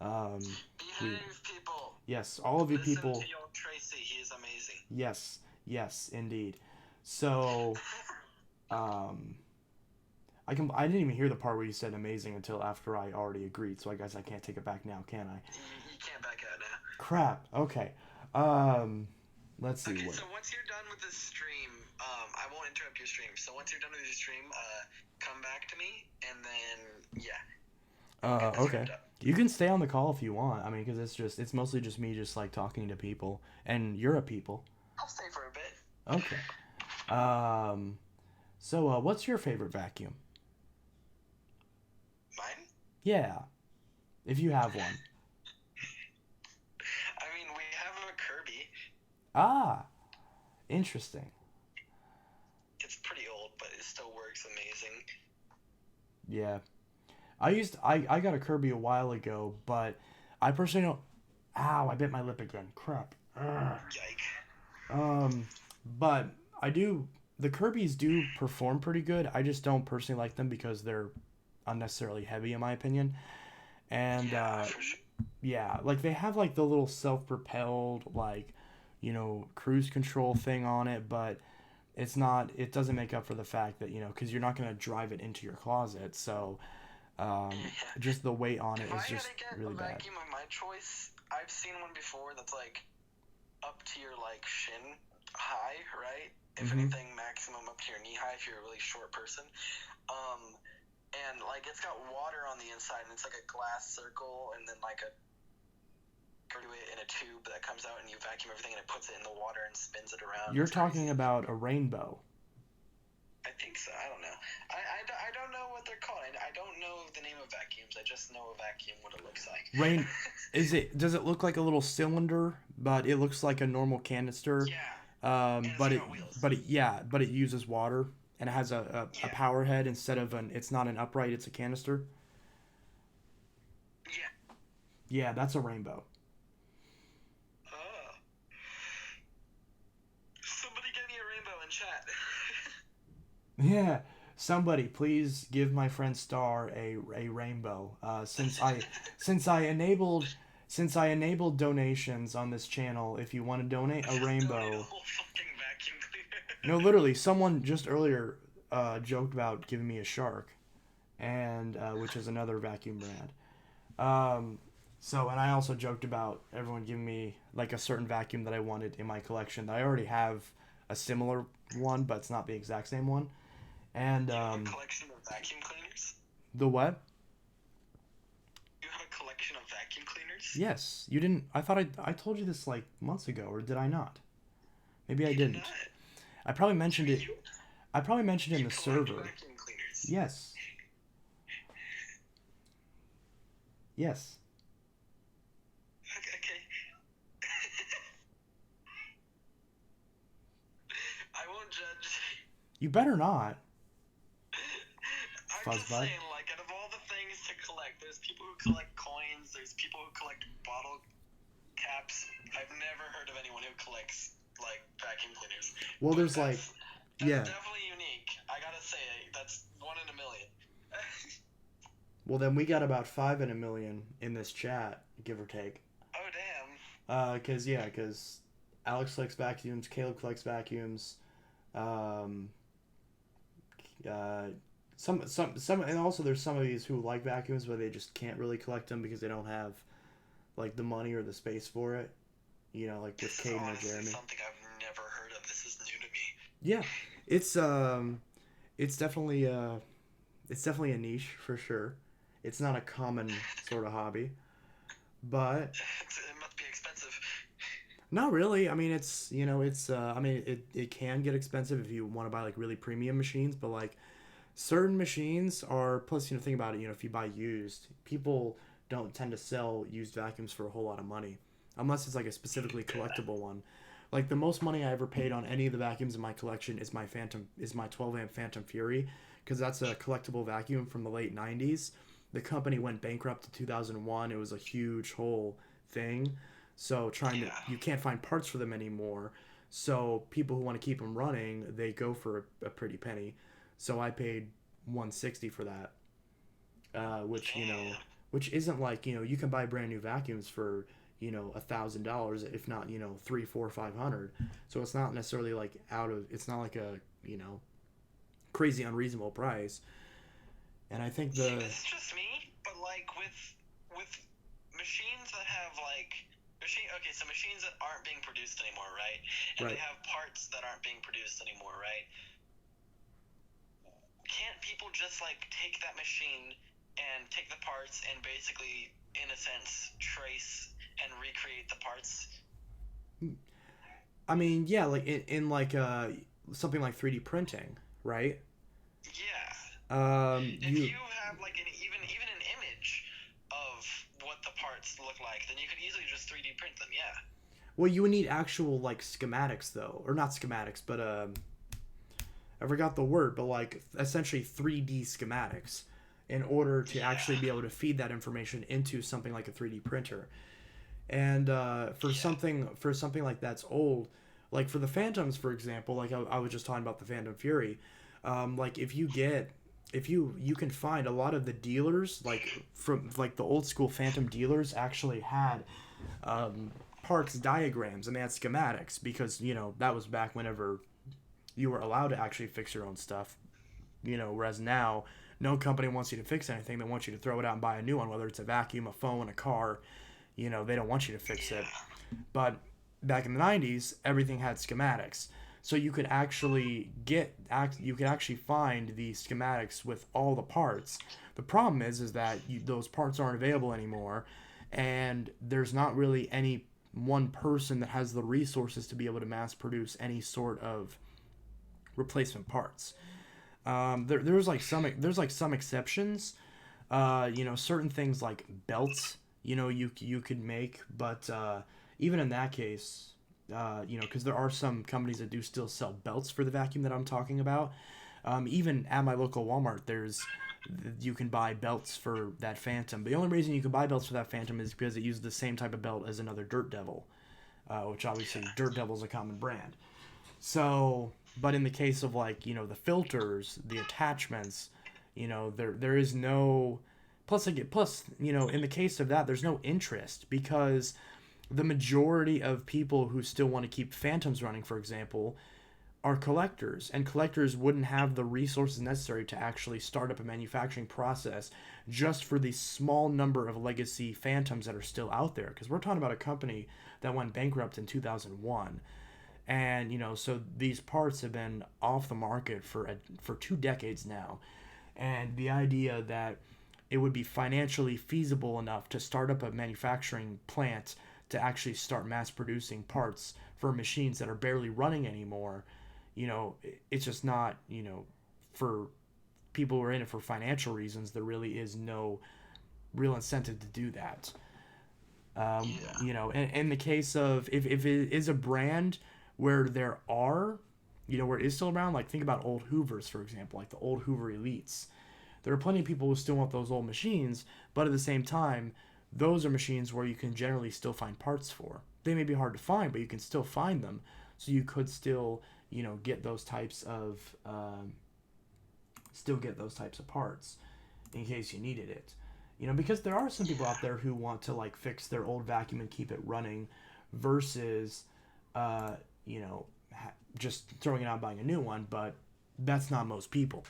Behave, people. Yes, all of you Listen people. to your Tracy. He is amazing. Yes, indeed. So, I didn't even hear the part where you said amazing until after I already agreed. So I guess I can't take it back now, can I? You can't back out now. Crap. Okay. Let's see. Okay, so once you're done with this stream, I won't interrupt your stream. So once you're done with your stream, come back to me, and then yeah. Okay. You can stay on the call if you want. I mean, because it's mostly just me just like talking to people, and you're a people. I'll stay for a bit. Okay. So what's your favorite vacuum? Mine? Yeah. If you have one. I mean, we have a Kirby. Ah. Interesting. It's pretty old, but it still works amazing. Yeah. I got a Kirby a while ago, but I personally don't. Ow, I bit my lip again. Crap. Ugh. Yike. But I do. The Kirby's do perform pretty good. I just don't personally like them because they're unnecessarily heavy, in my opinion. And For sure. yeah, like they have like the little self-propelled like, cruise control thing on it, but it's not. It doesn't make up for the fact that because you're not gonna drive it into your closet, so. Just the weight on it is just really If I had to get a bad. vacuum of my choice, I've seen one before that's like up to your like shin high, right? If Mhm. anything, maximum up to your knee high if you're a really short person. And like it's got water on the inside, and it's like a glass circle, and then like a do it in a tube that comes out, and you vacuum everything, and it puts it in the water and spins it around. You're It's crazy. talking about a rainbow. I think so. I don't know. I don't know what they're called. I don't know the name of vacuums. I just know a vacuum, what it looks like. Rain does it look like a little cylinder, but it looks like a normal canister? Yeah. And it's But got wheels. but it uses water and it has a Yeah. power head instead of it's not an upright, it's a canister. Yeah. Yeah, that's a rainbow. Somebody get me a rainbow in chat. Yeah, somebody please give my friend Star a rainbow. Since I enabled since I enabled donations on this channel, if you want to donate a Donate a rainbow. whole fucking vacuum cleaner. No, literally, someone just earlier joked about giving me a shark, and which is another vacuum brand. And I also joked about everyone giving me like a certain vacuum that I wanted in my collection. That I already have a similar one, but it's not the exact same one. And You have a collection of vacuum cleaners? the what? You have a collection of vacuum cleaners? Yes, you didn't. I thought I told you this like months ago, or did I not? Maybe I You didn't. did not. I probably mentioned it. You, I probably mentioned it in you the collect server. vacuum cleaners. Yes. Yes. Okay. I won't judge. You better not. I'm Fuzzbud. just saying, like, out of all the things to collect, there's people who collect coins, there's people who collect bottle caps. I've never heard of anyone who collects, like, vacuum cleaners. Well, But there's like, that's yeah. definitely unique. I gotta say, that's 1 in a million. Well, then we got about 5 in a million in this chat, give or take. Oh, damn. Cause Alex collects vacuums, Caleb collects vacuums, some, and also there's some of these who like vacuums, but they just can't really collect them because they don't have like the money or the space for it. You know, like with This is Caden or honestly Jeremy. something I've never heard of. This is new to me. Yeah, it's definitely a niche for sure. It's not a common sort of hobby, but It must be expensive. not really. I mean, it can get expensive if you want to buy like really premium machines, but like certain machines are, plus, think about it, if you buy used, people don't tend to sell used vacuums for a whole lot of money unless it's like a specifically collectible one. Like the most money I ever paid on any of the vacuums in my collection is my 12 amp Phantom Fury, because that's a collectible vacuum from the late 90s. The company went bankrupt in 2001. It was a huge whole thing. So you can't find parts for them anymore. So people who want to keep them running, they go for a pretty penny. So I paid $160 for that, which isn't like, you can buy brand new vacuums for, $1,000, if not, $300, $400, $500. So it's not necessarily like it's not like a, crazy unreasonable price. And I think See, this is just me, but like with machines that have so machines that aren't being produced anymore, right? And Right. they have parts that aren't being produced anymore, right? Can't people just like take that machine and take the parts and basically, in a sense, trace and recreate the parts? I mean, yeah, like in like something like 3D printing, right? Yeah. If You you have like even an image of what the parts look like, then you could easily just 3D print them. Yeah. Well, you would need actual like schematics though, or not schematics, but I forgot the word, but like essentially 3D schematics in order to actually be able to feed that information into something like a 3D printer. And for something like that's old, like for the Phantoms, for example, like I was just talking about the Phantom Fury, like if you can find a lot of the dealers, like from like the old school Phantom dealers actually had parts diagrams and they had schematics, because that was back whenever you were allowed to actually fix your own stuff, whereas now no company wants you to fix anything. They want you to throw it out and buy a new one, whether it's a vacuum, a phone, a car. They don't want you to fix it. But back in the 90s, everything had schematics. So you could actually you could actually find the schematics with all the parts. The problem is that those parts aren't available anymore, and there's not really any one person that has the resources to be able to mass produce any sort of replacement parts. There's like some exceptions. Certain things like belts, you could make, but even in that case, because there are some companies that do still sell belts for the vacuum that I'm talking about. Even at my local Walmart, you can buy belts for that Phantom. The only reason you can buy belts for that Phantom is because it uses the same type of belt as another Dirt Devil, which obviously Dirt Devil is a common brand. So, but in the case of like the filters, the attachments, there is no plus in the case of that, there's no interest because the majority of people who still want to keep Phantoms running, for example, are collectors, and collectors wouldn't have the resources necessary to actually start up a manufacturing process just for the small number of legacy Phantoms that are still out there. Because we're talking about a company that went bankrupt in 2001, and so these parts have been off the market for 2 decades now, and the idea that it would be financially feasible enough to start up a manufacturing plant to actually start mass producing parts for machines that are barely running anymore, it's just not, for people who are in it for financial reasons, there really is no real incentive to do that. In the case of if it is a brand where where it is still around, like think about old Hoovers, for example, like the old Hoover Elites. There are plenty of people who still want those old machines, but at the same time, those are machines where you can generally still find parts for. They may be hard to find, but you can still find them. So you could still, get those types of parts in case you needed it. Because there are some people out there who want to like fix their old vacuum and keep it running versus, just throwing it out and buying a new one. But that's not most people.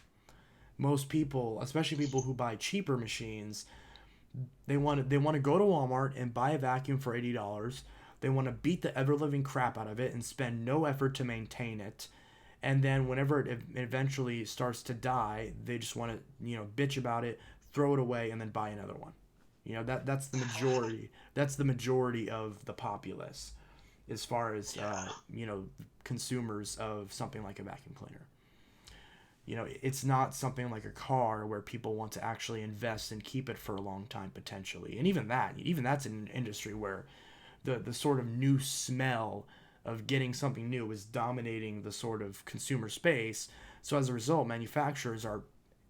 Most people, especially people who buy cheaper machines, they want to go to Walmart and buy a vacuum for $80. They want to beat the ever living crap out of it and spend no effort to maintain it. And then whenever it eventually starts to die, they just want to bitch about it, throw it away, and then buy another one. That's the majority. That's the majority of the populace, as far as consumers of something like a vacuum cleaner. It's not something like a car where people want to actually invest and keep it for a long time potentially. And even that's an industry where the sort of new smell of getting something new is dominating the sort of consumer space. So as a result, manufacturers are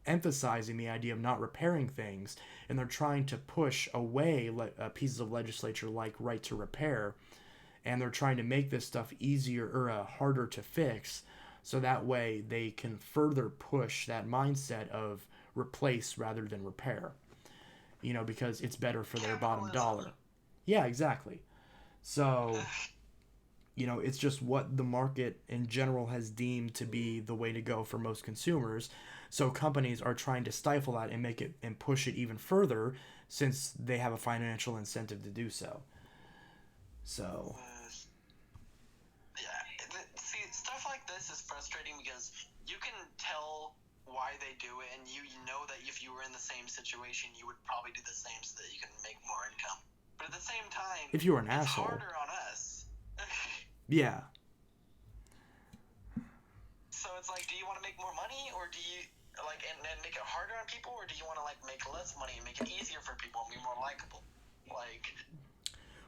emphasizing the idea of not repairing things, and they're trying to push away pieces of legislature like right to repair, and they're trying to make this stuff easier or harder to fix. So that way they can further push that mindset of replace rather than repair, because it's better for their bottom dollar. Yeah, exactly. So, it's just what the market in general has deemed to be the way to go for most consumers. So companies are trying to stifle that and make it and push it even further since they have a financial incentive to do so. So. Stuff like this is frustrating because you can tell why they do it, and you know that if you were in the same situation, you would probably do the same so that you can make more income. But at the same time, if you were an it's asshole, harder on us. Yeah. So it's like, do you want to make more money, or do you and make it harder on people, or do you want to make less money and make it easier for people and be more likable?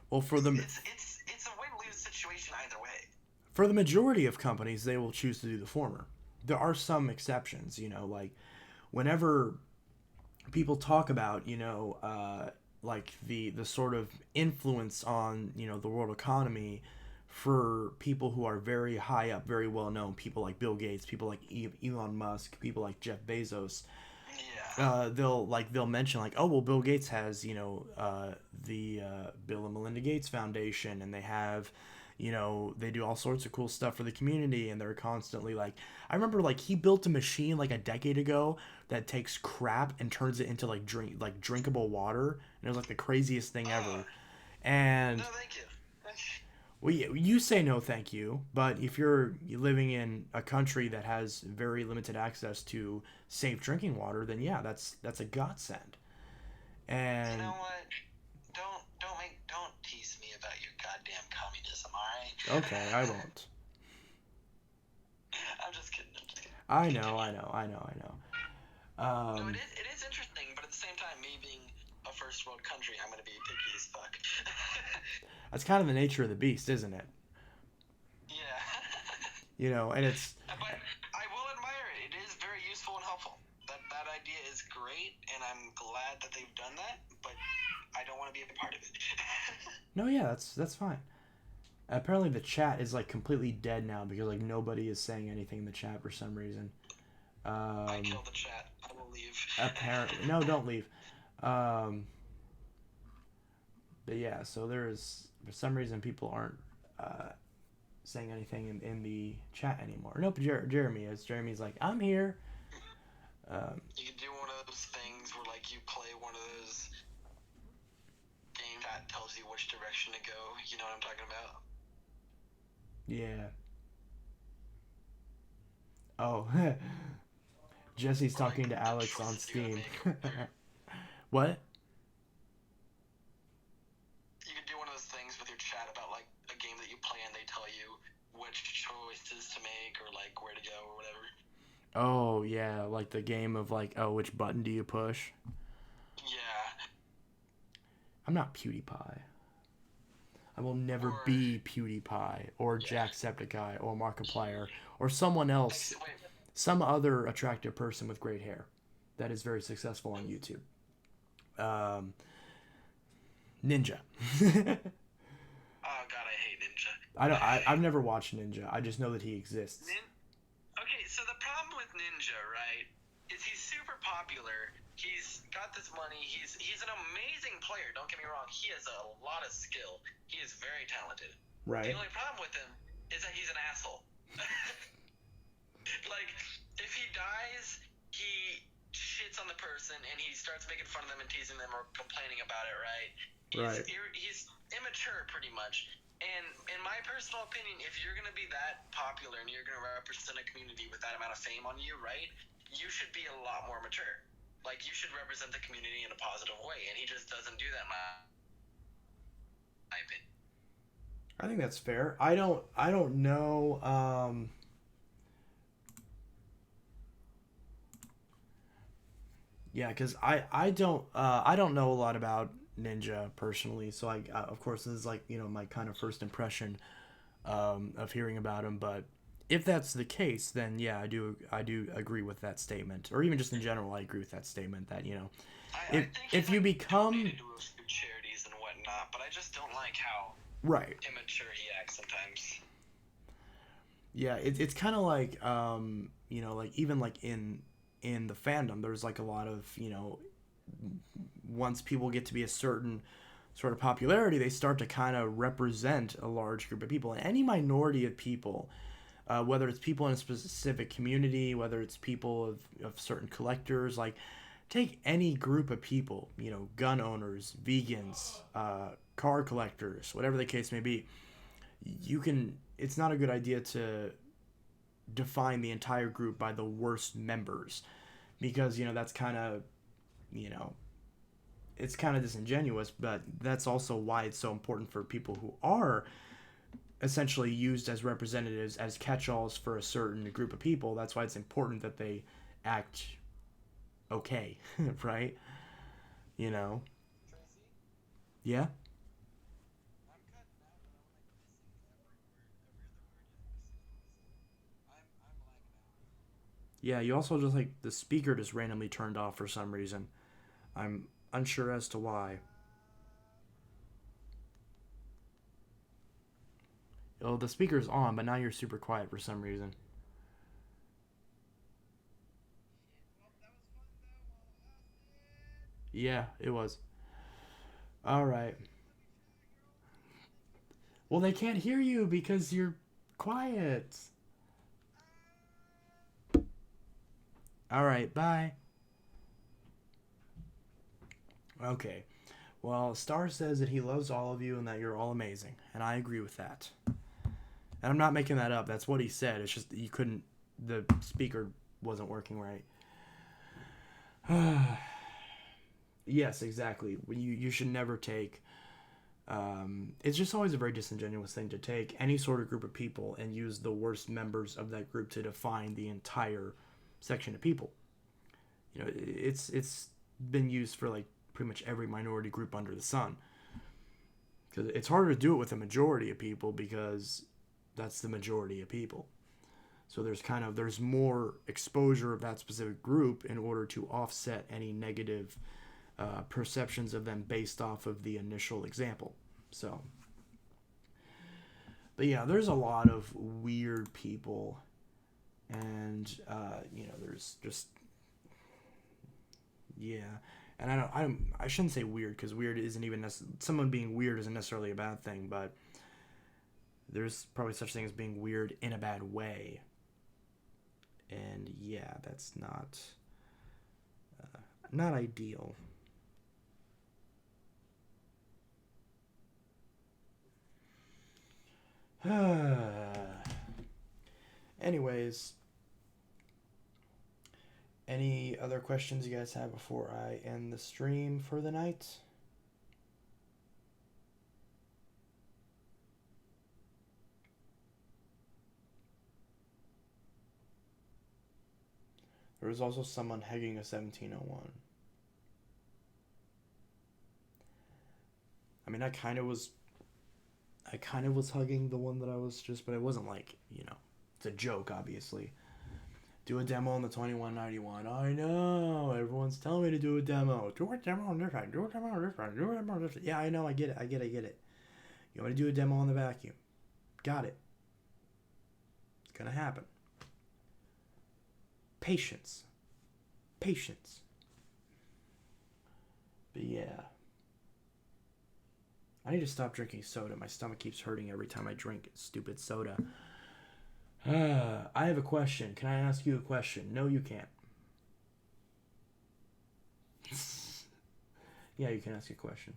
Well, for them, it's a win-lose situation either way. For the majority of companies, they will choose to do the former. There are some exceptions, whenever people talk about, the sort of influence on, the world economy for people who are very high up, very well known, people like Bill Gates, people like Elon Musk, people like Jeff Bezos. Yeah. They'll mention Bill Gates has, the Bill and Melinda Gates Foundation, and they have, they do all sorts of cool stuff for the community, and they're constantly I remember he built a machine a decade ago that takes crap and turns it into drinkable water, and it was the craziest thing ever. And no, thank you. Well, you say no, thank you. But if you're living in a country that has very limited access to safe drinking water, then yeah, that's a godsend. You know And what? Don't tease me about your goddamn communism, alright? okay, I won't. I'm just kidding. I'm just kidding. I know, Continue. I know, I know, I know. No, Um, it is interesting, but at the same time, me being a first world country, I'm gonna be picky as fuck. that's kind of the nature of the beast, isn't it? Yeah. You know, and it's But I will admire it. It is very useful and helpful. That idea is great, and I'm glad that they've done that. But I don't want to be a part of it. no, yeah, that's fine. Apparently, the chat is like completely dead now because like nobody is saying anything in the chat for some reason. I Um, kill the chat. I will leave. apparently, no, don't leave. Um, but yeah, so there's for some reason people aren't uh, saying anything in the chat anymore. Nope, Jeremy is. Jeremy's like, I'm here. Um, You can do one of those things where, like, you play one of those games that tells you which direction to go. You know what I'm talking about? yeah. Oh, Jesse's Or, like, talking to the Alex on choices you gotta Steam. make. Or What? you can do one of those things with your chat about, like, a game that you play and they tell you which choices to make or, like, where to go or whatever. Oh yeah, like the game of like, oh, which button do you push? Yeah. I'm not PewDiePie. I will never Or, be PewDiePie or yeah. Jacksepticeye or Markiplier or someone else, Wait, some other attractive person with great hair that is very successful on YouTube. Um, Ninja. oh god, I hate Ninja. I've never watched Ninja. I just know that he exists. Okay, so the problem with Ninja, right, is he's super popular. He's got this money. He's an amazing player. Don't get me wrong. He has a lot of skill. He is very talented. Right. The only problem with him is that he's an asshole. Like, if he dies, he shits on the person and he starts making fun of them and teasing them or complaining about it, right? Right. He's immature, pretty much. And in my personal opinion, if you're going to be that popular and you're going to represent a community with that amount of fame on you, right, you should be a lot more mature. Like, you should represent the community in a positive way, and he just doesn't do that, in my opinion. I think that's fair. I don't know. Yeah, because I don't know a lot about Ninja personally, so of course this is like my kind of first impression of hearing about him. But if that's the case, then yeah, I do agree with that statement, or even just in general, I agree with that statement that I if think if he's, you like, become donated to a few charities and whatnot, but I just don't like how right, immature he acts sometimes. yeah, it's kind of like like even like in the fandom, there's like a lot of once people get to be a certain sort of popularity, they start to kind of represent a large group of people. And any minority of people, whether it's people in a specific community, whether it's people of certain collectors, like take any group of people, gun owners, vegans, car collectors, whatever the case may be, it's not a good idea to define the entire group by the worst members because that's kind of you know it's kind of disingenuous, but that's also why it's so important for people who are essentially used as representatives, as catch-alls for a certain group of people. That's why it's important that they act okay, right? You know? Yeah? Yeah, you also just like the speaker just randomly turned off for some reason. I'm unsure as to why. Oh, the speaker's on, but now you're super quiet for some reason. Yeah, it was. All right. Well, they can't hear you because you're quiet. All right, bye. Okay. Well, Star says that he loves all of you and that you're all amazing, and I agree with that. And I'm not making that up. That's what he said. It's just you couldn't. The speaker wasn't working right. Yes, exactly. You should never take. It's just always a very disingenuous thing to take any sort of group of people and use the worst members of that group to define the entire section of people. You know, it's been used for like pretty much every minority group under the sun. Because it's harder to do it with a majority of people because that's the majority of people. So there's more exposure of that specific group in order to offset any negative perceptions of them based off of the initial example. So, but yeah, there's a lot of weird people, and there's just and I shouldn't say weird because weird isn't even someone being weird isn't necessarily a bad thing, but there's probably such thing as being weird in a bad way. And yeah, that's not ideal. Anyways, any other questions you guys have before I end the stream for the night? There was also someone hugging a 1701. I mean, I kind of was hugging the one that I was just, but it wasn't like, it's a joke, obviously. Do a demo on the 2191. I know, everyone's telling me to do a demo. Do a demo on this side, do a demo on this side, do a demo on this side. Yeah, I know, I get it. You want to do a demo on the vacuum? Got it. It's gonna happen. Patience. But yeah. I need to stop drinking soda. My stomach keeps hurting every time I drink stupid soda. I have a question. Can I ask you a question? No, you can't. Yeah, you can ask a question.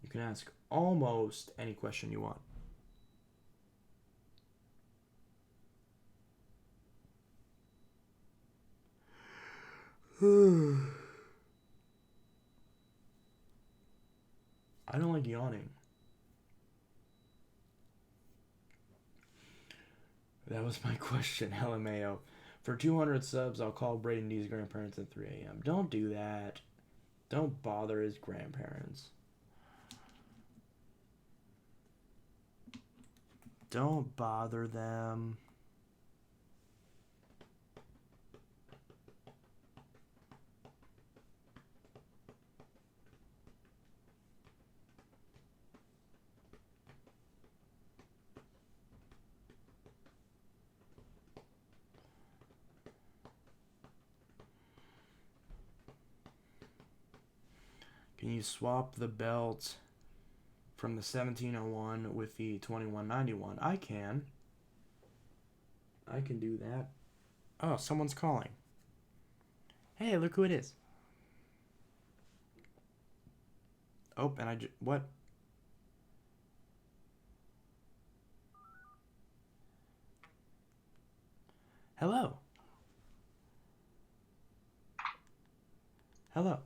You can ask almost any question you want. I don't like yawning. That was my question, LMAO. For 200 subs, I'll call Braden D's grandparents at 3 a.m. Don't do that. Don't bother his grandparents. Don't bother them. Can you swap the belt from the 1701 with the 2191? I can. I can do that. Oh, someone's calling. Hey, look who it is. Oh, and what? Hello. Hello.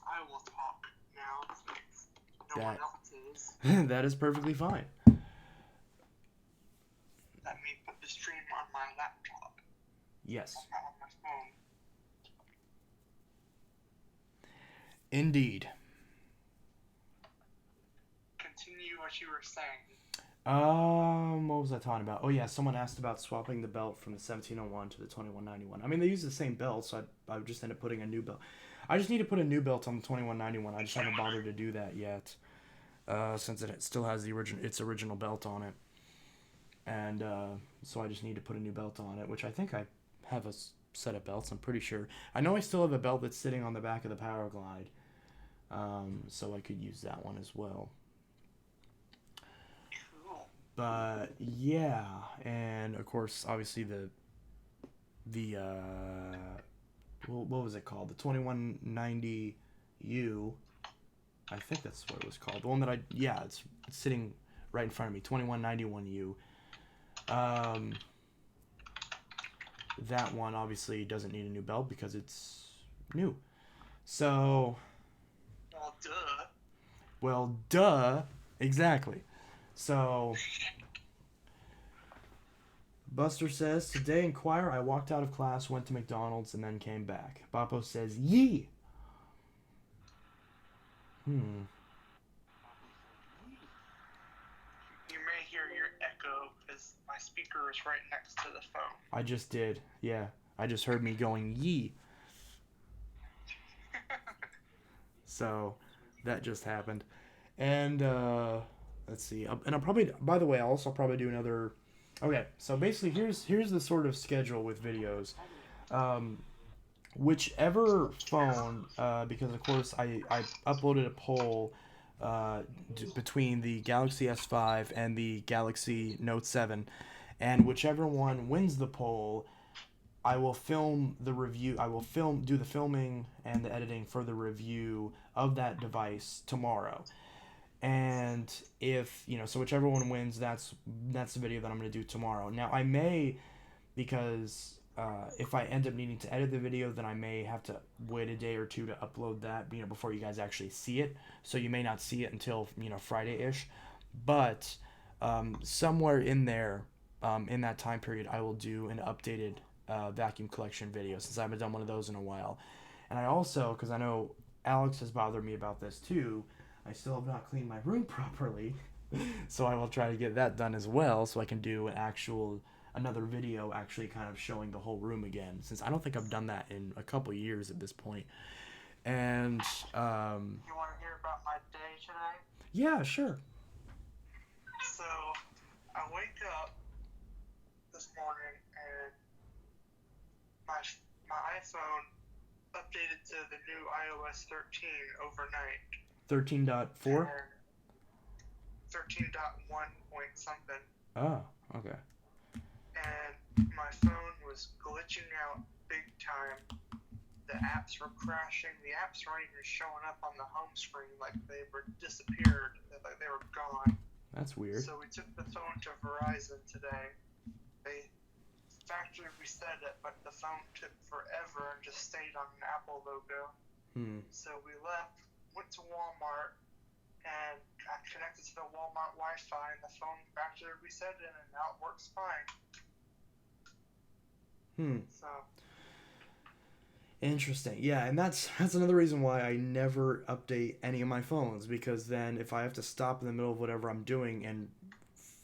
I will talk now since no one else is. That is perfectly fine. Let me put the stream on my laptop. Yes. Not on my phone. Indeed. Continue what you were saying. What was I talking about? Oh yeah, someone asked about swapping the belt from the 1701 to the 2191. I mean, they use the same belt, so I would just end up putting a new belt. I just need to put a new belt on the 2191. I just haven't bothered to do that yet, since it still has its original belt on it, and so I just need to put a new belt on it, which I think I have a set of belts. I'm pretty sure. I know I still have a belt that's sitting on the back of the Powerglide, so I could use that one as well. But yeah, and of course, obviously what was it called? The 2190 U. I think that's what it was called. The one that it's sitting right in front of me. 2191U. That one obviously doesn't need a new belt because it's new. So, well, duh. Exactly. So, Buster says, today in choir, I walked out of class, went to McDonald's, and then came back. Boppo says, yee. You may hear your echo because my speaker is right next to the phone. I just did. Yeah. I just heard me going, yee. So, that just happened. And, let's see. And I'll probably, by the way, I'll also probably do another... Okay, so basically here's the sort of schedule with videos. Whichever phone, because of course I uploaded a poll between the Galaxy S5 and the Galaxy Note 7, and whichever one wins the poll, I will film the review. I will do the filming and the editing for the review of that device tomorrow. And if, so whichever one wins, that's the video that I'm going to do tomorrow. Now, I may, because if I end up needing to edit the video, then I may have to wait a day or two to upload that, before you guys actually see it. So you may not see it until, Friday-ish. But somewhere in there, in that time period, I will do an updated vacuum collection video, since I haven't done one of those in a while. And I also, because I know Alex has bothered me about this too, I still have not cleaned my room properly, so I will try to get that done as well, so I can do another video actually kind of showing the whole room again, since I don't think I've done that in a couple years at this point. And you want to hear about my day today? Yeah, sure. So I wake up this morning and my iPhone updated to the new iOS 13 overnight. 13.4? 13.1 point something. Oh, okay. And my phone was glitching out big time. The apps were crashing. The apps weren't even showing up on the home screen, like they were disappeared, like they were gone. That's weird. So we took the phone to Verizon today. They factory reset it, but the phone took forever and just stayed on an Apple logo. So we left, went to Walmart, and got connected to the Walmart Wi-Fi, and the phone factory reset it, and now it works fine. So interesting. Yeah, and that's another reason why I never update any of my phones, because then if I have to stop in the middle of whatever I'm doing and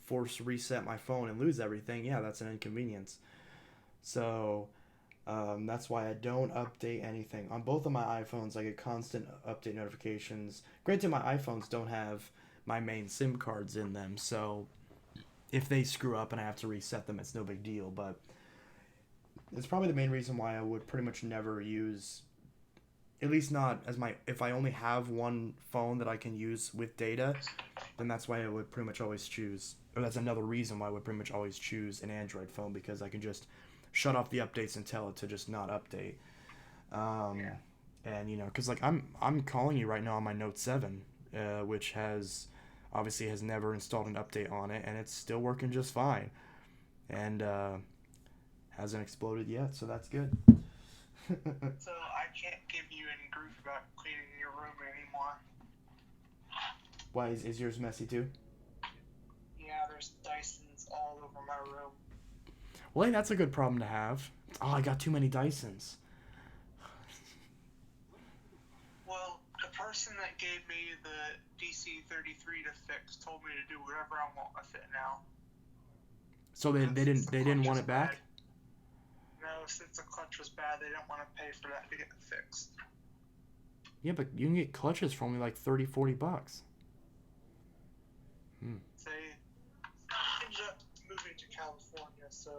force reset my phone and lose everything, yeah, that's an inconvenience. So that's why I don't update anything. On both of my iPhones, I get constant update notifications. Granted, my iPhones don't have my main SIM cards in them, so if they screw up and I have to reset them, it's no big deal. But it's probably the main reason why I would pretty much never use, at least not as if I only have one phone that I can use with data, then that's why I would pretty much always choose, or that's another reason why I would pretty much always choose an Android phone, because I can just shut off the updates and tell it to just not update. And because like I'm calling you right now on my Note 7, which obviously has never installed an update on it, and it's still working just fine, and hasn't exploded yet, so that's good. So I can't give you any grief about cleaning your room anymore. Why is yours messy too? Yeah, there's Dysons all over my room. Well, hey, that's a good problem to have. Oh, I got too many Dysons. Well, the person that gave me the DC-33 to fix told me to do whatever I want with it now. So they didn't want it back? No, since the clutch was bad, they didn't want to pay for that to get it fixed. Yeah, but you can get clutches for only like $30-$40. They ended up moving to California, so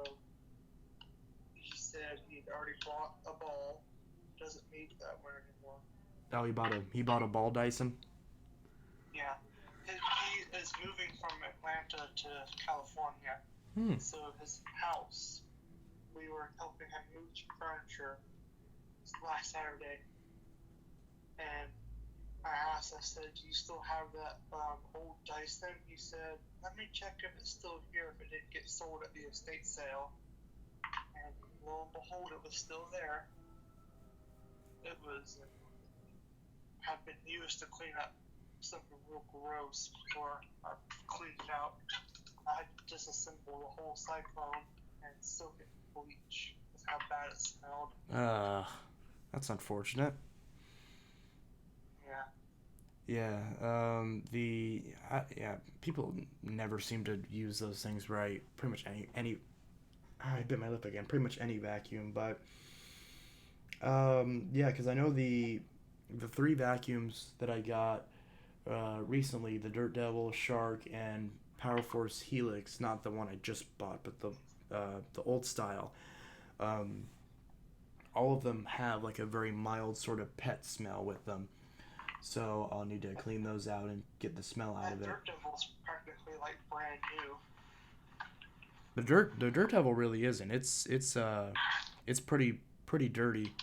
he said he'd already bought a ball. Doesn't need that one anymore. Oh, he bought a ball Dyson? Yeah. He is moving from Atlanta to California. So his house, we were helping him move some furniture last Saturday, and I asked, I said, do you still have that old Dyson? He said, let me check if it's still here, if it didn't get sold at the estate sale. And lo and behold, it was still there. It was had been used to clean up something real gross before I cleaned it out. I had to disassemble the whole cyclone and soak it in bleach. That's how bad it smelled. That's unfortunate. Yeah. Yeah. People never seem to use those things right. Pretty much any. I bit my lip again. Pretty much any vacuum, but yeah, because I know the 3 vacuums that I got recently, the Dirt Devil, Shark, and Power Force Helix. Not the one I just bought, but the old style. All of them have like a very mild sort of pet smell with them. So I'll need to clean those out and get the smell out of it. Dirt Devil's practically like brand new. The Dirt Devil really isn't. It's pretty dirty.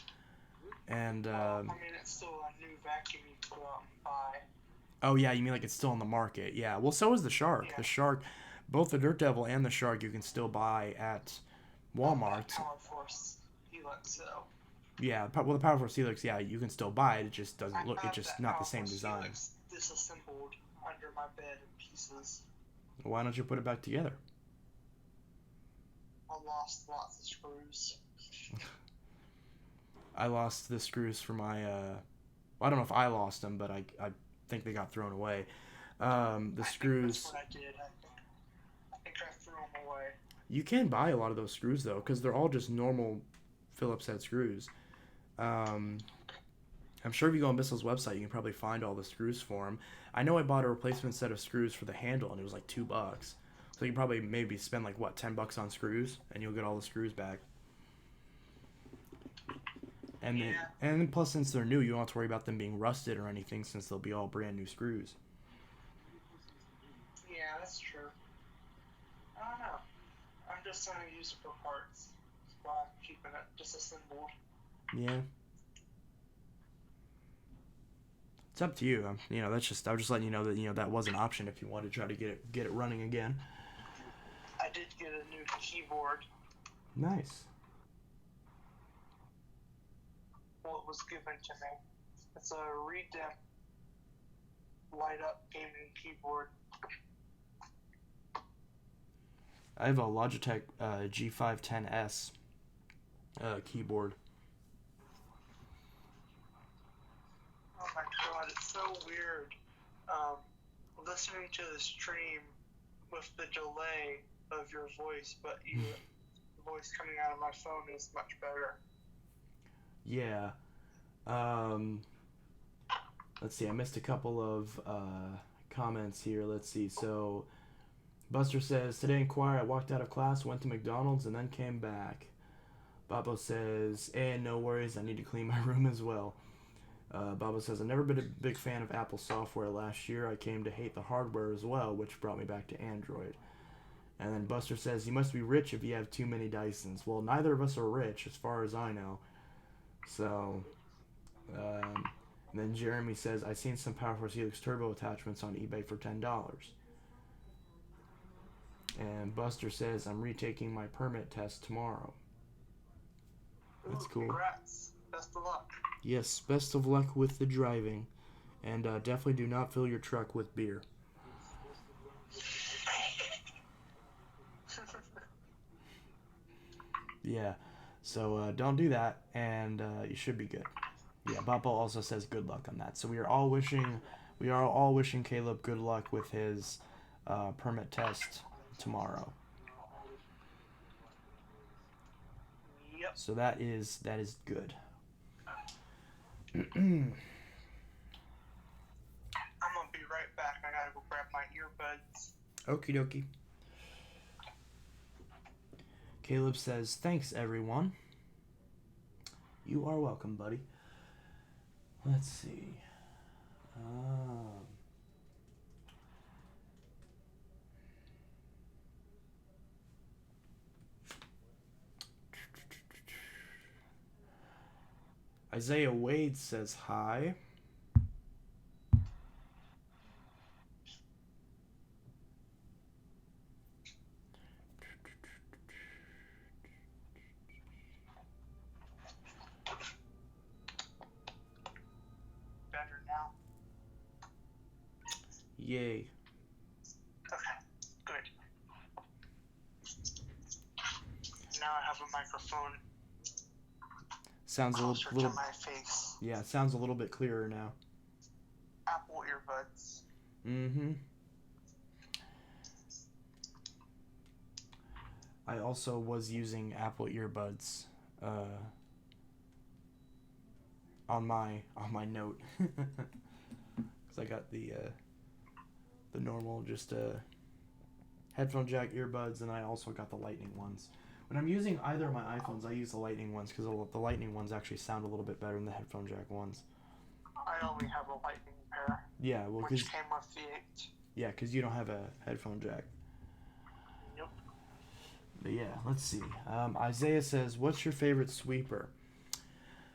And I mean, it's still a new vacuum you can go out and buy. oh yeah, you mean like it's still on the market? Yeah. Well, so is the Shark. Yeah. The Shark, both the Dirt Devil and the Shark, you can still buy at Walmart. Power Force Helix, so. Yeah, well, the Power Force Helix, yeah, you can still buy it. It just doesn't look. I It's just have that not the Power same Force design. Helix disassembled under my bed in pieces. Why don't you put it back together? I lost lots of screws. I lost the screws for my. I don't know if I lost them, but I think they got thrown away. The screws. That's what I did. I think I threw them away. You can buy a lot of those screws though, because they're all just normal Phillips head screws. I'm sure if you go on Bissell's website, you can probably find all the screws for them. I know I bought a replacement set of screws for the handle, and it was like $2. So you can probably maybe spend like what, $10 on screws, and you'll get all the screws back. And Yeah. then plus, since they're new, you don't have to worry about them being rusted or anything, since they'll be all brand new screws. Yeah, that's true. I don't know. I'm just going to use it for parts. That's why I'm keeping it disassembled. Yeah. It's up to you. That's just, I was just letting you know that that was an option if you wanted to try to get it running again. I did get a new keyboard. Nice. Well, it was given to me. It's a Redim light up gaming keyboard. I have a Logitech G510S keyboard. Oh my god, it's so weird. Listening to the stream with the delay of your voice, but the voice coming out of my phone is much better. Yeah. Let's see. I missed a couple of comments here. Let's see. So, Buster says, today in choir, I walked out of class, went to McDonald's, and then came back. Babo says, no worries, I need to clean my room as well. Babo says, I've never been a big fan of Apple software. Last year, I came to hate the hardware as well, which brought me back to Android. And then Buster says, you must be rich if you have too many Dysons. Well, neither of us are rich, as far as I know. So, and then Jeremy says, I've seen some Power Force Helix Turbo attachments on eBay for $10. And Buster says, I'm retaking my permit test tomorrow. That's cool. Congrats. Best of luck. Yes, best of luck with the driving. And definitely do not fill your truck with beer. Yeah, so don't do that, and you should be good. Yeah, Bappo also says good luck on that. So we are all wishing Caleb good luck with his permit test tomorrow. Yep. So that is good. I'm gonna be right back. I gotta go grab my earbuds. Okie dokie. Caleb says, thanks everyone. You are welcome, buddy. Let's see. Isaiah Wade says hi. Yay. Okay, good. Now I have a microphone Sounds a closer little to my face. yeah, it sounds a little bit clearer now. Apple earbuds. Mm-hmm. I also was using Apple earbuds on my note because I got the normal just headphone jack earbuds, and I also got the lightning ones. When I'm using either of my iPhones, I use the lightning ones because the lightning ones actually sound a little bit better than the headphone jack ones. I only have a lightning pair. Yeah, well, which came with the 8. Yeah, because you don't have a headphone jack. Nope. But yeah, let's see. Isaiah says, "What's your favorite sweeper?"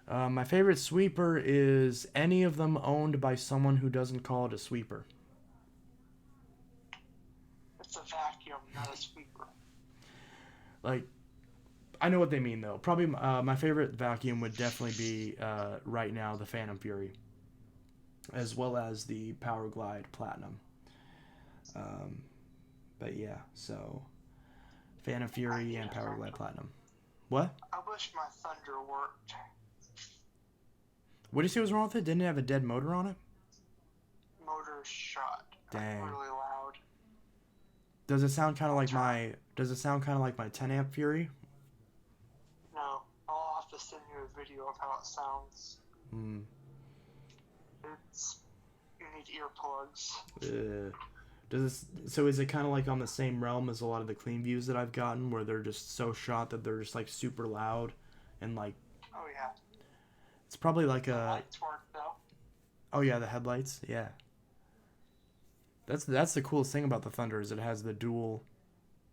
My favorite sweeper is any of them owned by someone who doesn't call it a sweeper. It's a vacuum, not a sweeper. Like, I know what they mean though. Probably my favorite vacuum would definitely be right now the Phantom Fury, as well as the Power Glide Platinum. But yeah, so Phantom Fury and Power Glide Platinum. What? I wish my Thunder worked. What did you say was wrong with it? Didn't it have a dead motor on it? Motor shot. Dang. Really loud. Does it sound kind of like my 10 amp Fury? No, I'll have to send you a video of how it sounds. Hmm. You need earplugs. So is it kind of like on the same realm as a lot of the clean views that I've gotten, where they're just so shot that they're just like super loud and like? Oh yeah. It's probably like the lights work though. Oh yeah, the headlights. Yeah. That's the coolest thing about the Thunder is it has the dual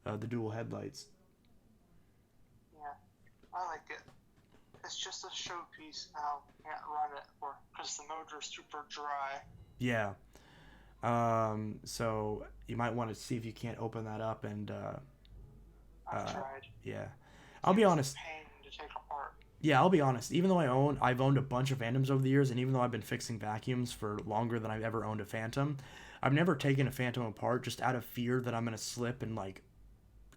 headlights. Yeah, I like it. It's just a showpiece now. Can't run it because the motor's super dry. Yeah. So you might want to see if you can't open that up and. I've tried. Yeah. I'll be honest. Pain to take apart. Yeah, I'll be honest. Even though I've owned a bunch of Phantoms over the years, and even though I've been fixing vacuums for longer than I've ever owned a Phantom, I've never taken a Phantom apart just out of fear that I'm gonna slip and like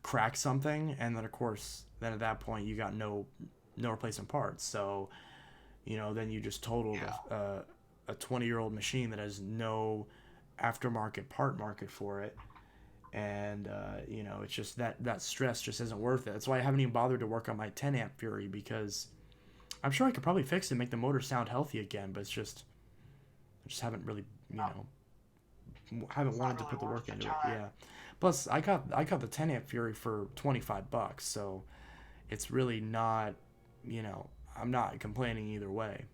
crack something, and then of course, then at that point you got no replacement parts. So, then you just totaled a 20-year-old machine that has no aftermarket part market for it. And it's just that stress just isn't worth it. That's why I haven't even bothered to work on my 10 amp Fury, because I'm sure I could probably fix it and make the motor sound healthy again, but I just haven't really haven't wanted to put the work into it. Yeah. Plus I got the 10 amp Fury for $25, so it's really not, I'm not complaining either way.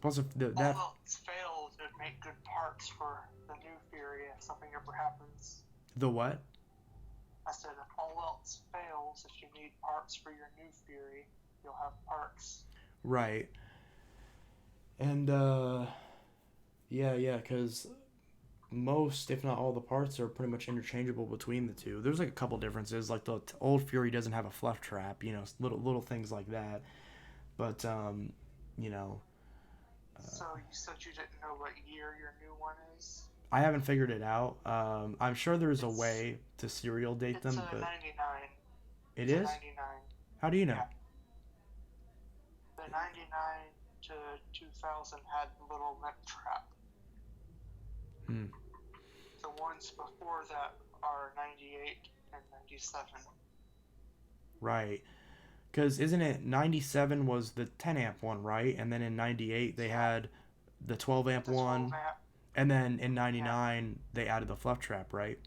Plus if all else failed to make good parts for the new Fury if something ever happens. The what? I said, if all else fails, if you need parts for your new Fury, you'll have parts. Right. And, yeah, because most, if not all, the parts are pretty much interchangeable between the two. There's like a couple differences, like the old Fury doesn't have a fluff trap, little things like that. But, So you said you didn't know what year your new one is? I haven't figured it out. I'm sure there's a way to serial date them, but 99. It is? 99. How do you know? Yeah. The 99 to 2000 had a little lip trap. The ones before that are 98 and 97. Right. Because isn't it 97 was the 10 amp one, right? And then in 98 they had the 12 amp one. 12 amp. And then in 99 they added the fluff trap, right?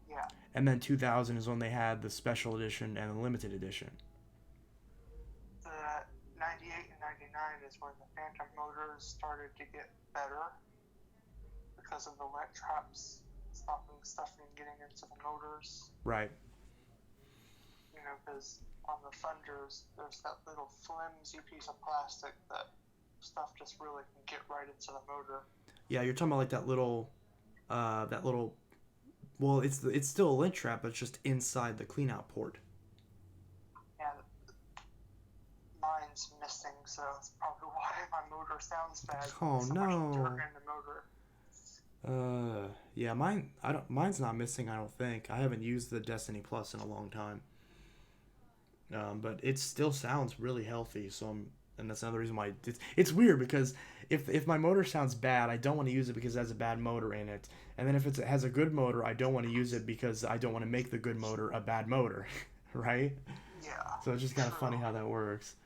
Yeah. And then 2000 is when they had the special edition and the limited edition. The 98 and 99 is when the Phantom motors started to get better because of the lip traps stopping stuff from getting into the motors. Right. Because on the Thunders, there's that little flimsy piece of plastic that stuff just really can get right into the motor. Yeah, you're talking about like that little, well, it's still a lint trap, but it's just inside the clean out port. Yeah, mine's missing, so that's probably why my motor sounds bad. Oh, so no. much dirt in the motor. Yeah, mine's not missing, I don't think. I haven't used the Destiny Plus in a long time. But it still sounds really healthy, and that's another reason why it's weird because if my motor sounds bad, I don't want to use it because it has a bad motor in it. And then if it has a good motor, I don't want to use it because I don't want to make the good motor a bad motor, right? Yeah. So it's just kind of funny how that works.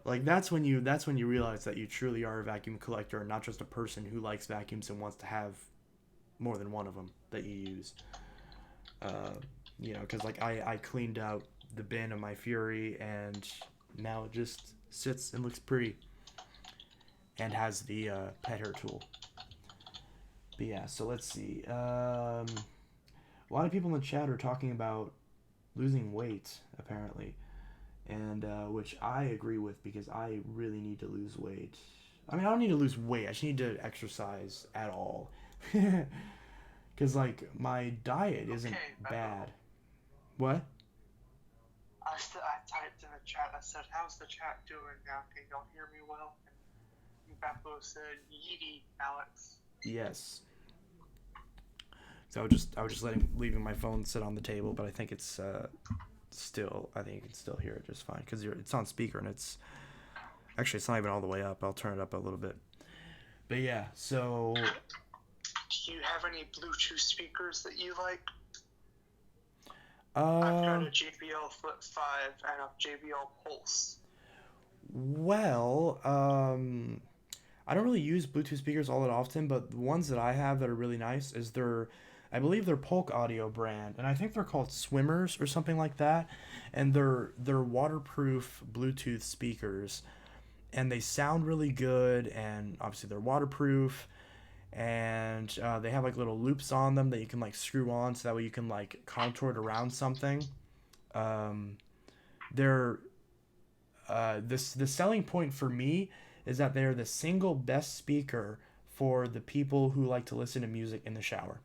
Like that's when you realize that you truly are a vacuum collector and not just a person who likes vacuums and wants to have more than one of them that you use. Because like I cleaned out the bin of my Fury and now it just sits and looks pretty and has the pet hair tool. But yeah, so let's see. A lot of people in the chat are talking about losing weight apparently, and which I agree with because I really need to lose weight. I mean, I don't need to lose weight. I just need to exercise at all. Because like my diet isn't bad. What? I typed in the chat. I said, "How's the chat doing now? Can y'all hear me well?" And Beppo said, "Yeety, Alex." Yes. So I was just leaving my phone sit on the table, but I think it's still. I think you can still hear it just fine because it's on speaker and it's not even all the way up. I'll turn it up a little bit. But yeah, so. Do you have any Bluetooth speakers that you like? Uh, I've got a JBL Flip 5 and a JBL Pulse. Well, I don't really use Bluetooth speakers all that often, but the ones that I have that are really nice is I believe they're Polk Audio brand, and I think they're called Swimmers or something like that, and they're waterproof Bluetooth speakers, and they sound really good, and obviously they're waterproof, and they have like little loops on them that you can like screw on so that way you can like contour it around something. They're the selling point for me is that they're the single best speaker for the people who like to listen to music in the shower.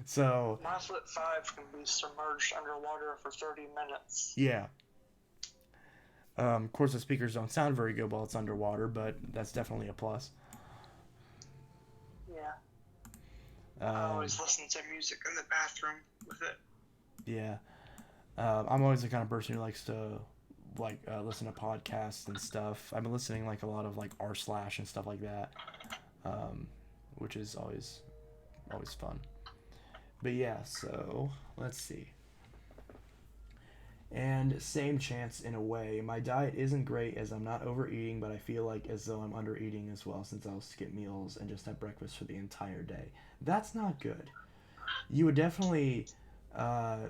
So my Flip 5 can be submerged underwater for 30 minutes. Yeah. Of course, the speakers don't sound very good while it's underwater, but that's definitely a plus. Yeah. I always listen to music in the bathroom with it. Yeah. I'm always the kind of person who likes to listen to podcasts and stuff. I've been listening like a lot of like r slash and stuff like that, which is always fun. But yeah, so let's see. And same chance in a way. My diet isn't great as I'm not overeating, but I feel like as though I'm undereating as well since I'll skip meals and just have breakfast for the entire day. That's not good. You would definitely, Yeah.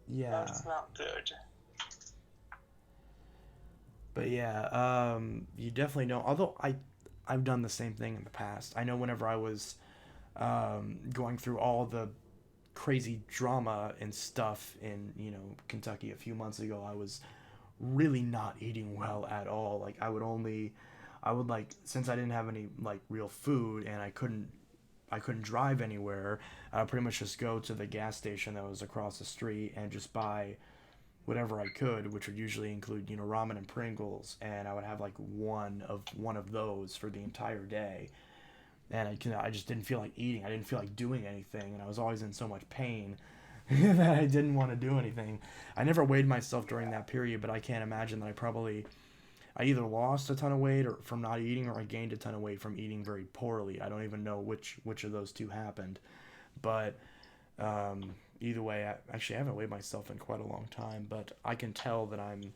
That's not good. But yeah, you definitely don't. Although I've done the same thing in the past. I know whenever I was going through all the crazy drama and stuff in Kentucky a few months ago, I was really not eating well at all. Like I would like, since I didn't have any like real food and I couldn't drive anywhere, I would pretty much just go to the gas station that was across the street and just buy whatever I could, which would usually include ramen and Pringles, and I would have like one of those for the entire day. And I just didn't feel like eating. I didn't feel like doing anything, and I was always in so much pain that I didn't want to do anything. I never weighed myself during that period, but I can't imagine that I either lost a ton of weight or from not eating, or I gained a ton of weight from eating very poorly. I don't even know which of those two happened, but either way, I haven't weighed myself in quite a long time, but I can tell that I'm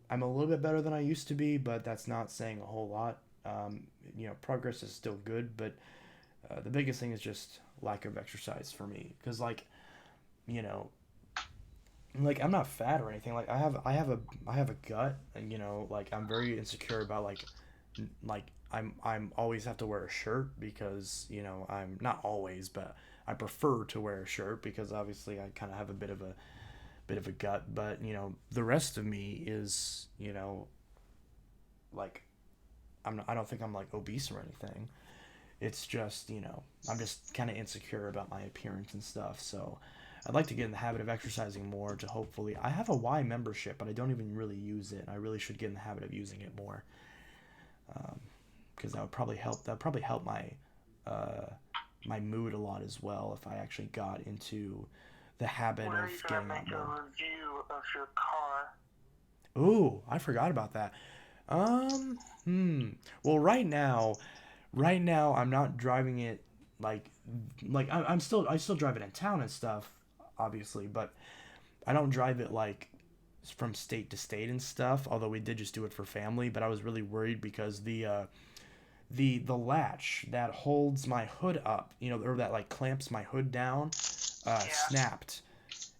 a little bit better than I used to be, but that's not saying a whole lot. Progress is still good, but the biggest thing is just lack of exercise for me. Because like I'm not fat or anything. Like I have a gut, and like I'm very insecure about like I'm always have to wear a shirt because I'm not always, but I prefer to wear a shirt because obviously I kind of have a bit of a gut. But the rest of me is like I don't think I'm like obese or anything. It's just I'm just kind of insecure about my appearance and stuff. So I'd like to get in the habit of exercising more to hopefully. I have a Y membership, but I don't even really use it. I really should get in the habit of using it more. because that would probably help. That would probably help my mood a lot as well if I actually got into the habit When are of you gonna getting out make a more. review of your car? Ooh, I forgot about that. Well, right now I'm not driving it like I still drive it in town and stuff, obviously, but I don't drive it like from state to state and stuff. Although we did just do it for family, but I was really worried because the latch that holds my hood up, or that like clamps my hood down, Yeah. snapped,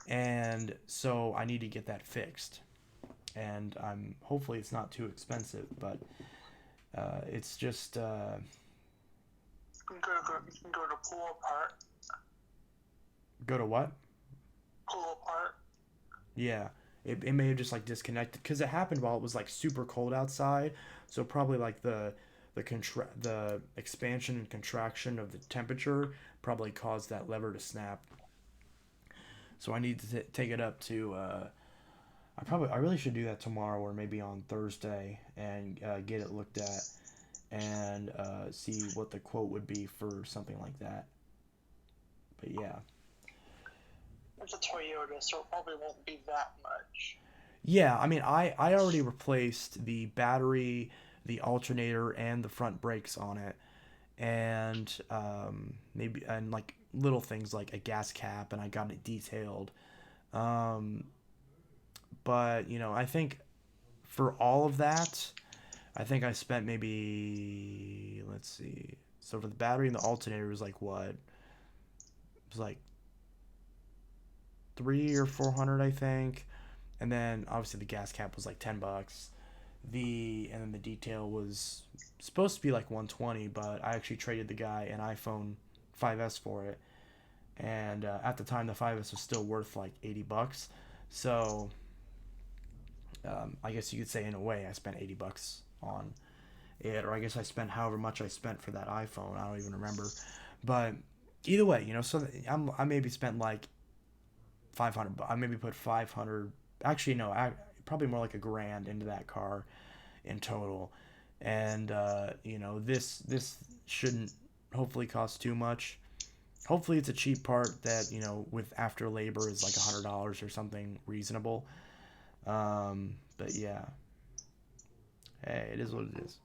and so I need to get that fixed. And hopefully it's not too expensive, but it's just You can go to pull apart. go to what? Pull apart. Yeah, it may have just like disconnected because it happened while it was like super cold outside, so probably like the expansion and contraction of the temperature probably caused that lever to snap. So I need to take it up to. I really should do that tomorrow or maybe on Thursday and get it looked at and see what the quote would be for something like that. But yeah. It's a Toyota, so it probably won't be that much. Yeah, I mean, I already replaced the battery, the alternator, and the front brakes on it, and maybe and like little things like a gas cap, and I got it detailed. Um, but I think for all of that, I think I spent maybe, let's see. So for the battery and the alternator, it was like what? It was like 300 or 400, I think. And then obviously the gas cap was like $10. And then the detail was supposed to be like 120, but I actually traded the guy an iPhone 5S for it. And at the time, the 5S was still worth like $80. So I guess you could say in a way I spent $80 on it, or I guess I spent however much I spent for that iPhone. I don't even remember, but either way, so I maybe spent like 500. I maybe put 500. Actually, no, probably more like a grand into that car in total, and this shouldn't hopefully cost too much. Hopefully, it's a cheap part that with after labor is like $100 or something reasonable. But yeah, hey, it is what it is.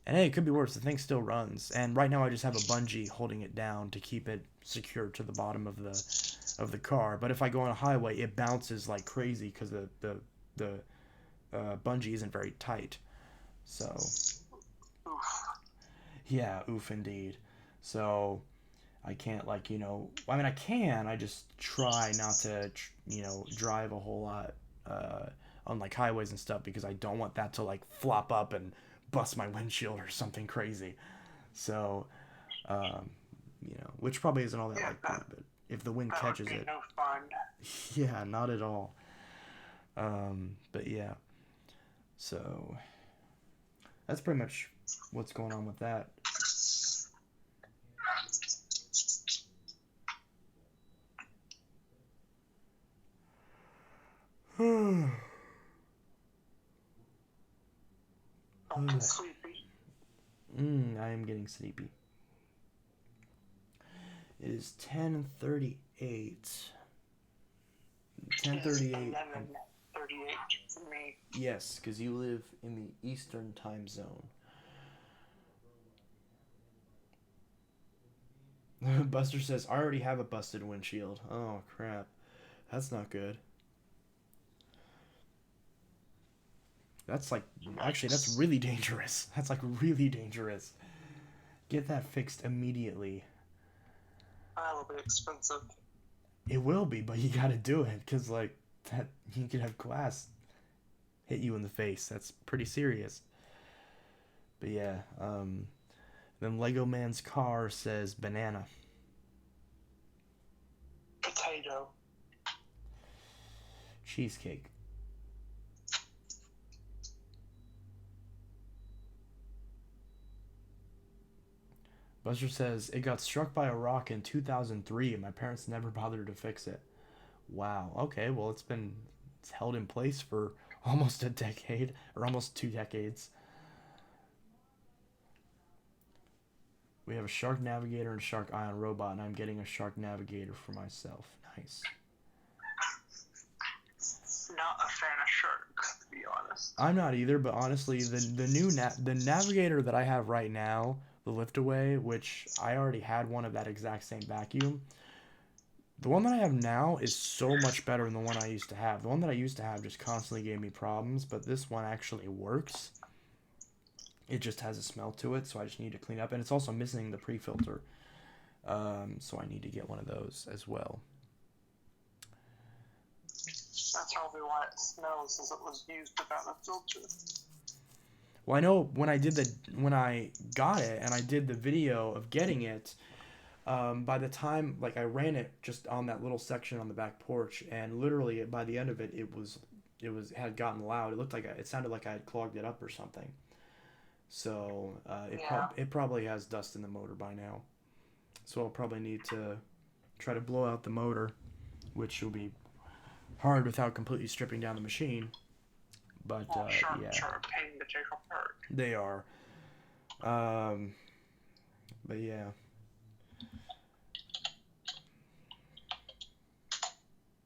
And hey, it could be worse. The thing still runs, and right now I just have a bungee holding it down to keep it secure to the bottom of the car. But if I go on a highway, it bounces like crazy because the bungee isn't very tight. So yeah, oof indeed. So I can't I mean I can. I just try not to drive a whole lot on like highways and stuff because I don't want that to like flop up and bust my windshield or something crazy. So, which probably isn't all that likely, but if the wind That catches would be it, no fun. yeah, not at all. But yeah, so that's pretty much what's going on with that. I'm too sleepy. I am getting sleepy. It is 10:38. 10:38. 11:38 for me. Yes, because you live in the Eastern time zone. Buster says, I already have a busted windshield. Oh, crap. That's not good. That's actually, that's really dangerous. That's really dangerous. Get that fixed immediately. That'll be expensive. It will be, but you gotta do it, because, that, you could have glass hit you in the face. That's pretty serious. But yeah, then Lego Man's car says banana. Potato. Cheesecake. Buster says, it got struck by a rock in 2003 and my parents never bothered to fix it. Wow. Okay, well, it's held in place for almost a decade, or almost 2 decades. We have a Shark Navigator and a Shark Ion Robot, and I'm getting a Shark Navigator for myself. Nice. Not a fan of sharks, to be honest. I'm not either, but honestly, the Navigator that I have right now, the Liftaway, which I already had one of that exact same vacuum, the one that I have now is so much better than the one I used to have. The one that I used to have just constantly gave me problems, but this one actually works. It just has a smell to it, so I just need to clean up. And it's also missing the pre-filter, so I need to get one of those as well. That's probably why it smells, as it was used without a filter. Well, I know when I got it and I did the video of getting it, by the time I ran it just on that little section on the back porch, and literally by the end of it, it had gotten loud. It sounded like I had clogged it up or something. So it probably has dust in the motor by now. So I'll probably need to try to blow out the motor, which will be hard without completely stripping down the machine. But Sharks are a pain to take apart. They are. But yeah.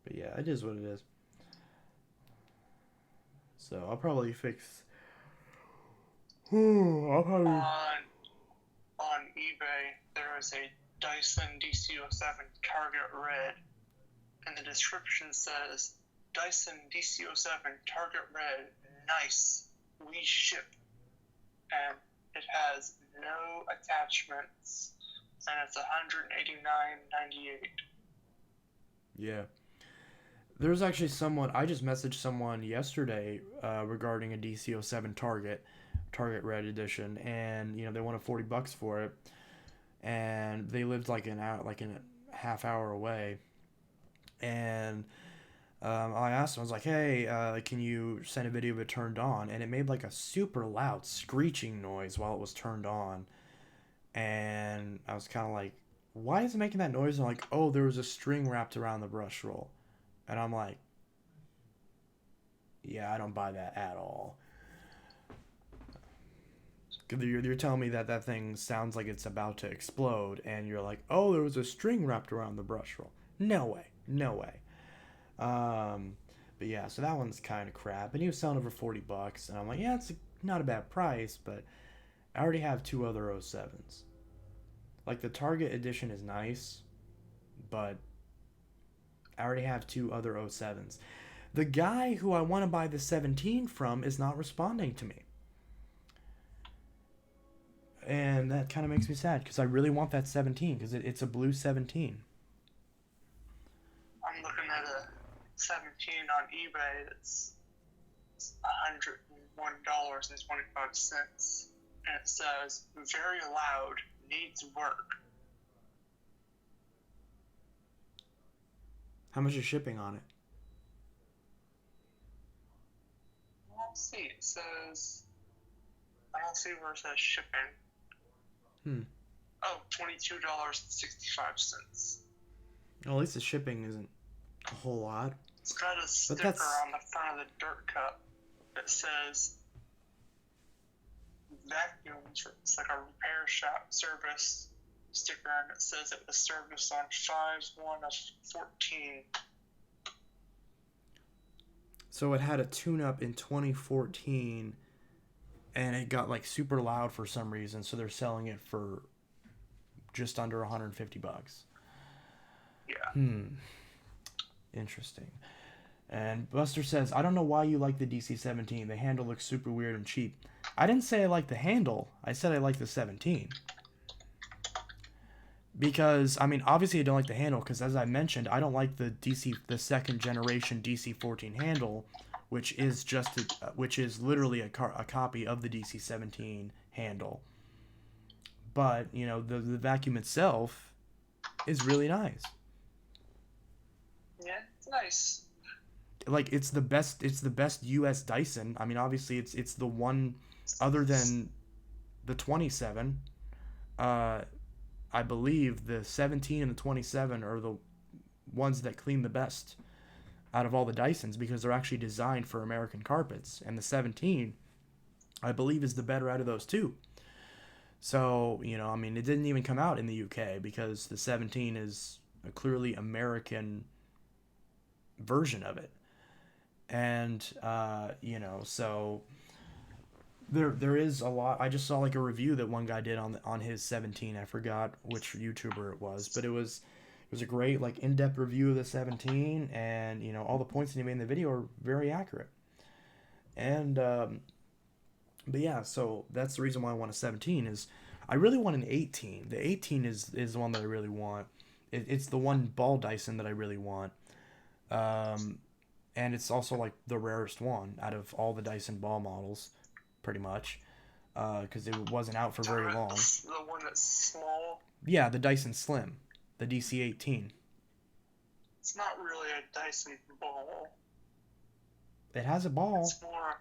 But yeah, it is what it is. So I'll probably fix. I'll probably. On eBay, there is a Dyson DC07 Target Red, and the description says, Dyson DC07 Target Red, nice, we ship. And it has no attachments, and it's $189.98. Yeah. There was actually someone, I just messaged someone yesterday regarding a DC07 Target Red Edition, and they wanted $40 for it, and they lived like a half hour away, and I asked them, I was like, hey, can you send a video of it turned on? And it made like a super loud screeching noise while it was turned on, and I was kind of like, why is it making that noise? And like, oh, there was a string wrapped around the brush roll. And I'm like, yeah, I don't buy that at all. You're telling me that thing sounds like it's about to explode, and you're like, oh, there was a string wrapped around the brush roll. No way. But yeah, so that one's kind of crap. And he was selling it for $40, and I'm like, yeah, it's not a bad price, but I already have two other 07s. Like, the Target edition is nice, but I already have two other 07s. The guy who I want to buy the 17 from is not responding to me. And that kind of makes me sad, because I really want that 17, because it's a blue 17. I'm looking at a 17 on eBay that's $101.25. And it says, very loud, needs work. How much is shipping on it? Let's see, it says, I don't see where it says shipping. Oh, $22.65. Well, at least the shipping isn't a whole lot. It's got a sticker on the front of the dirt cup that says vacuums. It's like a repair shop service sticker, and it says it was serviced on 5/1/14. So it had a tune-up in 2014, and it got like super loud for some reason, so they're selling it for just under $150. Yeah. Interesting. And Buster says, I don't know why you like the DC-17. The handle looks super weird and cheap. I didn't say I like the handle. I said I like the 17. Because, I mean, obviously I don't like the handle, because as I mentioned, I don't like the second generation DC-14 handle, which is literally a copy of the DC-17 handle. But, the vacuum itself is really nice. Yeah, it's nice. Like, it's the best US Dyson. I mean, obviously it's the one other than the 27. I believe the 17 and the 27 are the ones that clean the best out of all the Dysons, because they're actually designed for American carpets, and the 17, I believe, is the better out of those two. So, I mean, it didn't even come out in the UK because the 17 is a clearly American version of it. And, so there is a lot. I just saw like a review that one guy did on his 17. I forgot which YouTuber it was, but it was a great like in-depth review of the 17, and all the points that he made in the video are very accurate. And but yeah, so that's the reason why I want a 17 is I really want an 18. The 18 is the one that I really want. It's the one ball Dyson that I really want. And it's also like the rarest one out of all the Dyson ball models, pretty much, because it wasn't out for very long. The one that's small. Yeah, the Dyson Slim, the DC-18. It's not really a Dyson ball. It has a ball. It's more.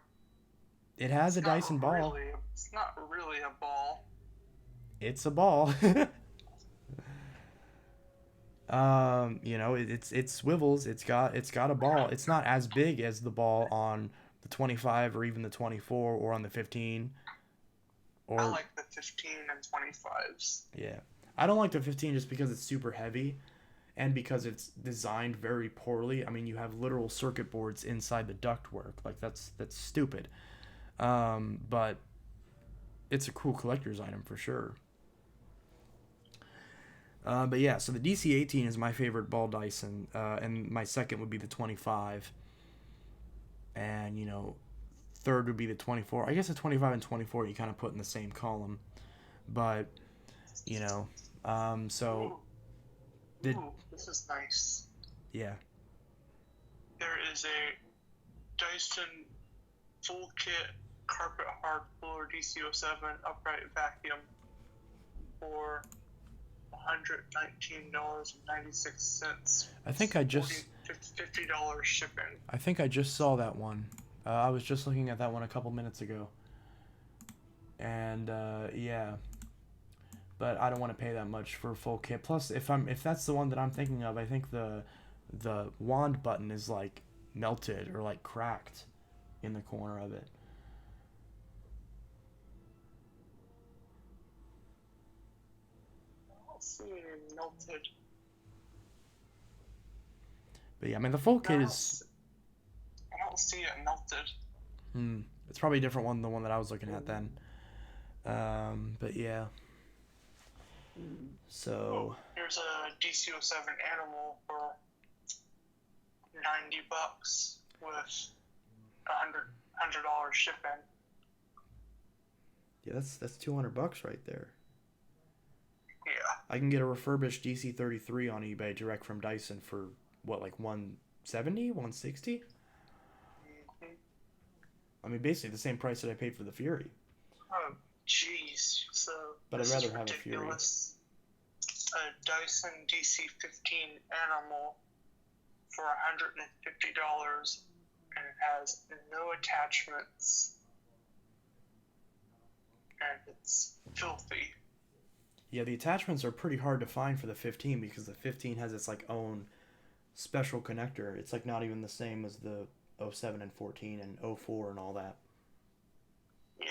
It has a Dyson ball. It's not really a ball. It's a ball. It swivels. It's got a ball. It's not as big as the ball on the 25 or even the 24 or on the 15. Or I like the 15 and 25s. Yeah. I don't like the 15 just because it's super heavy and because it's designed very poorly. I mean, you have literal circuit boards inside the ductwork. Like that's stupid. But it's a cool collector's item for sure. But yeah, so the DC-18 is my favorite ball Dyson, and my second would be the 25. And, third would be the 24. I guess the 25 and 24 you kind of put in the same column. But, so... Ooh, this is nice. Yeah. There is a Dyson full kit carpet hard floor DC-07 upright vacuum for $119.96. I think I just... $50 shipping. I think I just saw that one. I was just looking at that one a couple minutes ago. And, yeah. But I don't want to pay that much for a full kit. Plus, if that's the one that I'm thinking of, I think the wand button is, like, melted or, like, cracked in the corner of it. I don't see it melted. But yeah, I mean, the full kit is... I don't see it melted. It's probably a different one than the one that I was looking at then. But yeah. So... Here's a DC-07 Animal for $90 with $100 shipping. Yeah, that's $200 right there. Yeah. I can get a refurbished DC-33 on eBay direct from Dyson for, what, like 170, 160? Mm-hmm. I mean, basically the same price that I paid for the Fury. Oh, jeez. So, but I'd rather have a Fury. A Dyson DC-15 Animal for $150, and it has no attachments, and it's filthy. Yeah, the attachments are pretty hard to find for the 15 because the 15 has its like own special connector. It's like not even the same as the 07 and 14 and 04 and all that. Yeah.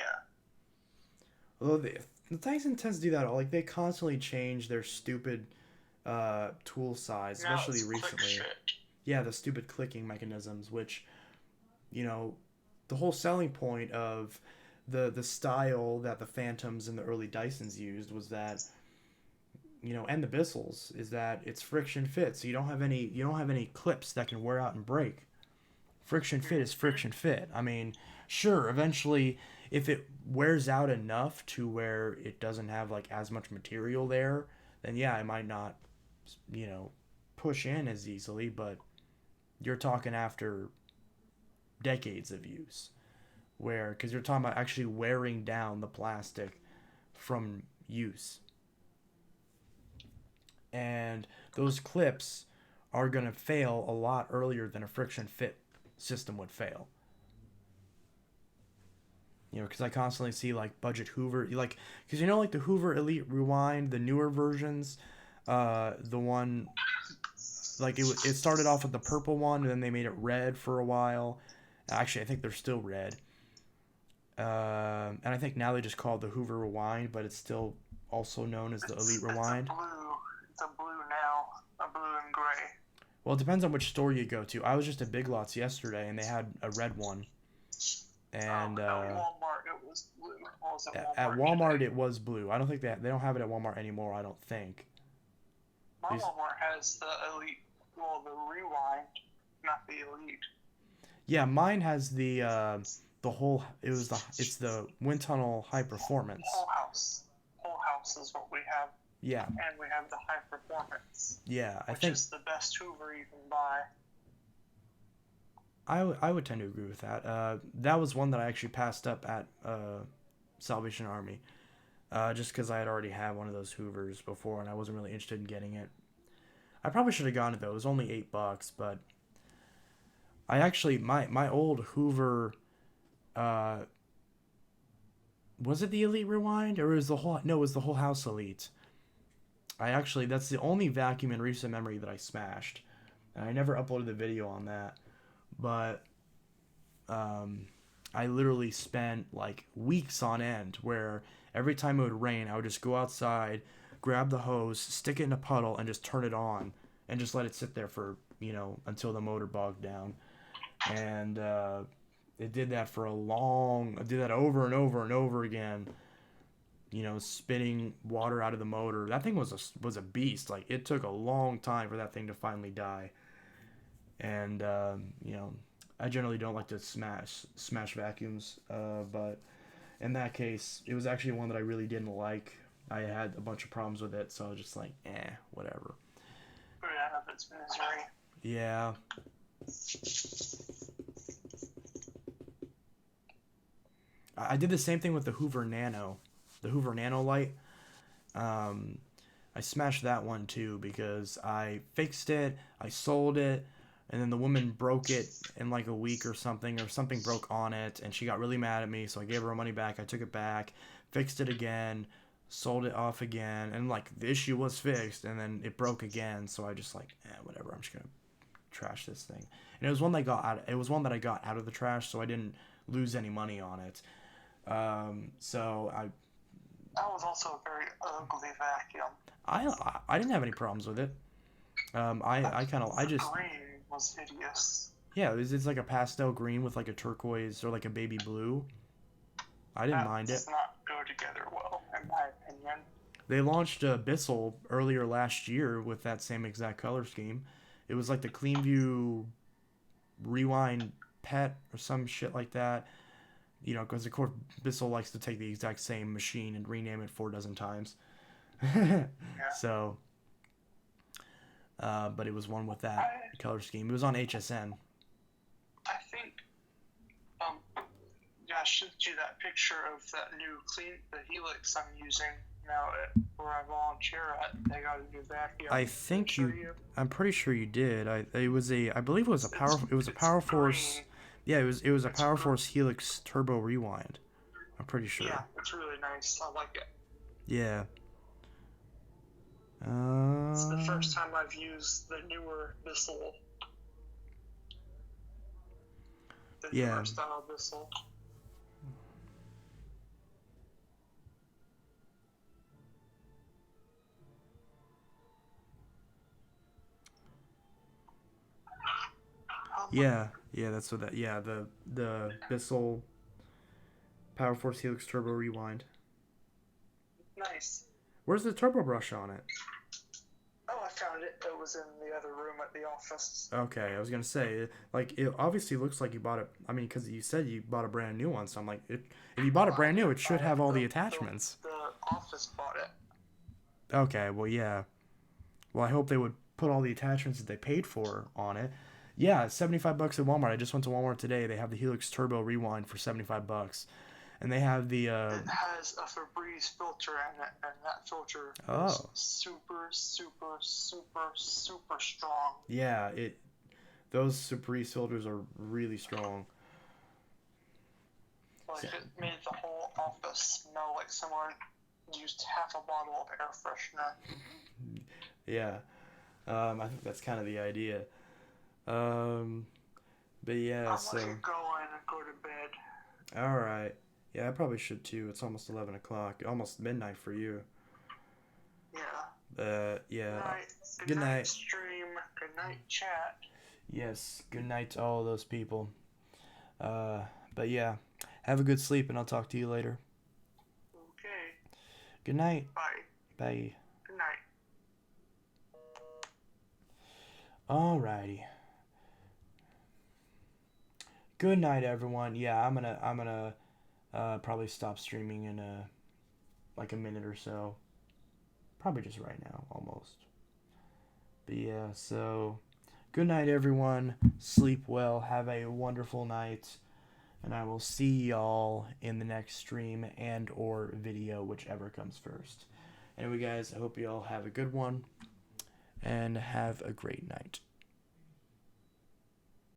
Although the Dyson tends to do that. Like they constantly change their stupid tool size, especially recently. Yeah, the stupid clicking mechanisms, which, the whole selling point of the style that the Phantoms and the early Dysons used was that, and the Bissells, is that it's friction fit. So you don't have any clips that can wear out and break. Friction fit is friction fit. I mean, sure, eventually if it wears out enough to where it doesn't have like as much material there, then yeah, it might not, push in as easily, but you're talking after decades of use. Because you're talking about actually wearing down the plastic from use. And those clips are going to fail a lot earlier than a friction fit system would fail. Because I constantly see like budget Hoover, because like the Hoover Elite Rewind, the newer versions, the one, like it started off with the purple one and then they made it red for a while. Actually, I think they're still red. And I think now they just call it the Hoover Rewind, but it's still also known as the Elite Rewind. It's a blue now, a blue and gray. Well, it depends on which store you go to. I was just at Big Lots yesterday, and they had a red one. And at Walmart, it was blue. At Walmart, it was blue. I don't think they don't have it at Walmart anymore. I don't think. My Walmart has the Elite, the Rewind, not the Elite. Yeah, mine has the whole. It's the wind tunnel high performance. Whole house is what we have. Yeah. And we have the high performance. Yeah, which is the best Hoover you can buy. I would tend to agree with that. That was one that I actually passed up at Salvation Army, just because I had already had one of those Hoovers before, and I wasn't really interested in getting it. I probably should have gotten it though. It was only $8, but I actually my old Hoover. Was it the Elite Rewind, or was the whole? No, it was the whole house Elite. That's the only vacuum in recent memory that I smashed, and I never uploaded the video on that. But I literally spent like weeks on end where every time it would rain, I would just go outside, grab the hose, stick it in a puddle, and just turn it on, and just let it sit there for until the motor bogged down. And it did that for I did that over and over and over again. Spitting water out of the motor. That thing was a beast. Like, it took a long time for that thing to finally die. And I generally don't like to smash vacuums, but in that case, it was actually one that I really didn't like. I had a bunch of problems with it, so I was just like, whatever. Put it out of its misery. Yeah. I did the same thing with the Hoover Nano light. I smashed that one too because I fixed it, I sold it, and then the woman broke it in like a week or something broke on it, and she got really mad at me, so I gave her money back. I took it back, fixed it again, sold it off again, and like the issue was fixed, and then it broke again, so I just like, whatever, I'm just gonna trash this thing. And it was one that I got out of the trash, so I didn't lose any money on it. So that was also a very ugly vacuum. I didn't have any problems with it. The green was hideous. Yeah, it's like a pastel green with like a turquoise or like a baby blue. I didn't mind it. Does not go together well, in my opinion. They launched Bissell earlier last year with that same exact color scheme. It was like the Cleanview Rewind Pet or some shit like that. Because of course Bissell likes to take the exact same machine and rename it 4 dozen times. Yeah. So, but it was one with that color scheme. It was on HSN. I think, I showed you that picture of that new the Helix I'm using now where I volunteer at. They got a new vacuum. I'm pretty sure you did. I believe it was a Power Force. Yeah, it was a Power Force Helix Turbo Rewind. I'm pretty sure. Yeah, it's really nice. I like it. Yeah. It's the first time I've used the newer Bissell. The newer style Bissell. Yeah, that's what that. Yeah, the Bissell Power Force Helix Turbo Rewind. Nice. Where's the turbo brush on it? Oh, I found it. It was in the other room at the office. Okay, I was gonna say, like, it obviously looks like you bought it. I mean, because you said you bought a brand new one, so I'm like, if you bought it brand new, it should have all the attachments. The office bought it. Okay, well, yeah. Well, I hope they would put all the attachments that they paid for on it. Yeah, it's $75 at Walmart. I just went to Walmart today. They have the Helix Turbo Rewind for $75, and they have the. It has a Febreze filter in it, and that filter is super, super, super, super strong. Yeah, those Febreze filters are really strong. Like, it made the whole office smell like someone used half a bottle of air freshener. Yeah, I think that's kind of the idea. But yeah, I'm gonna go in and go to bed. All right. Yeah, I probably should too. It's almost 11 o'clock. Almost midnight for you. Yeah. Yeah. Good night, stream. Good night, chat. Yes, good night to all of those people. But yeah, have a good sleep, and I'll talk to you later. Okay. Good night. Bye. Bye. Good night. Alrighty. Good night, everyone. Yeah, I'm gonna probably stop streaming in like a minute or so. Probably just right now, almost. But yeah, so good night, everyone. Sleep well. Have a wonderful night. And I will see y'all in the next stream and or video, whichever comes first. Anyway, guys, I hope you all have a good one. And have a great night.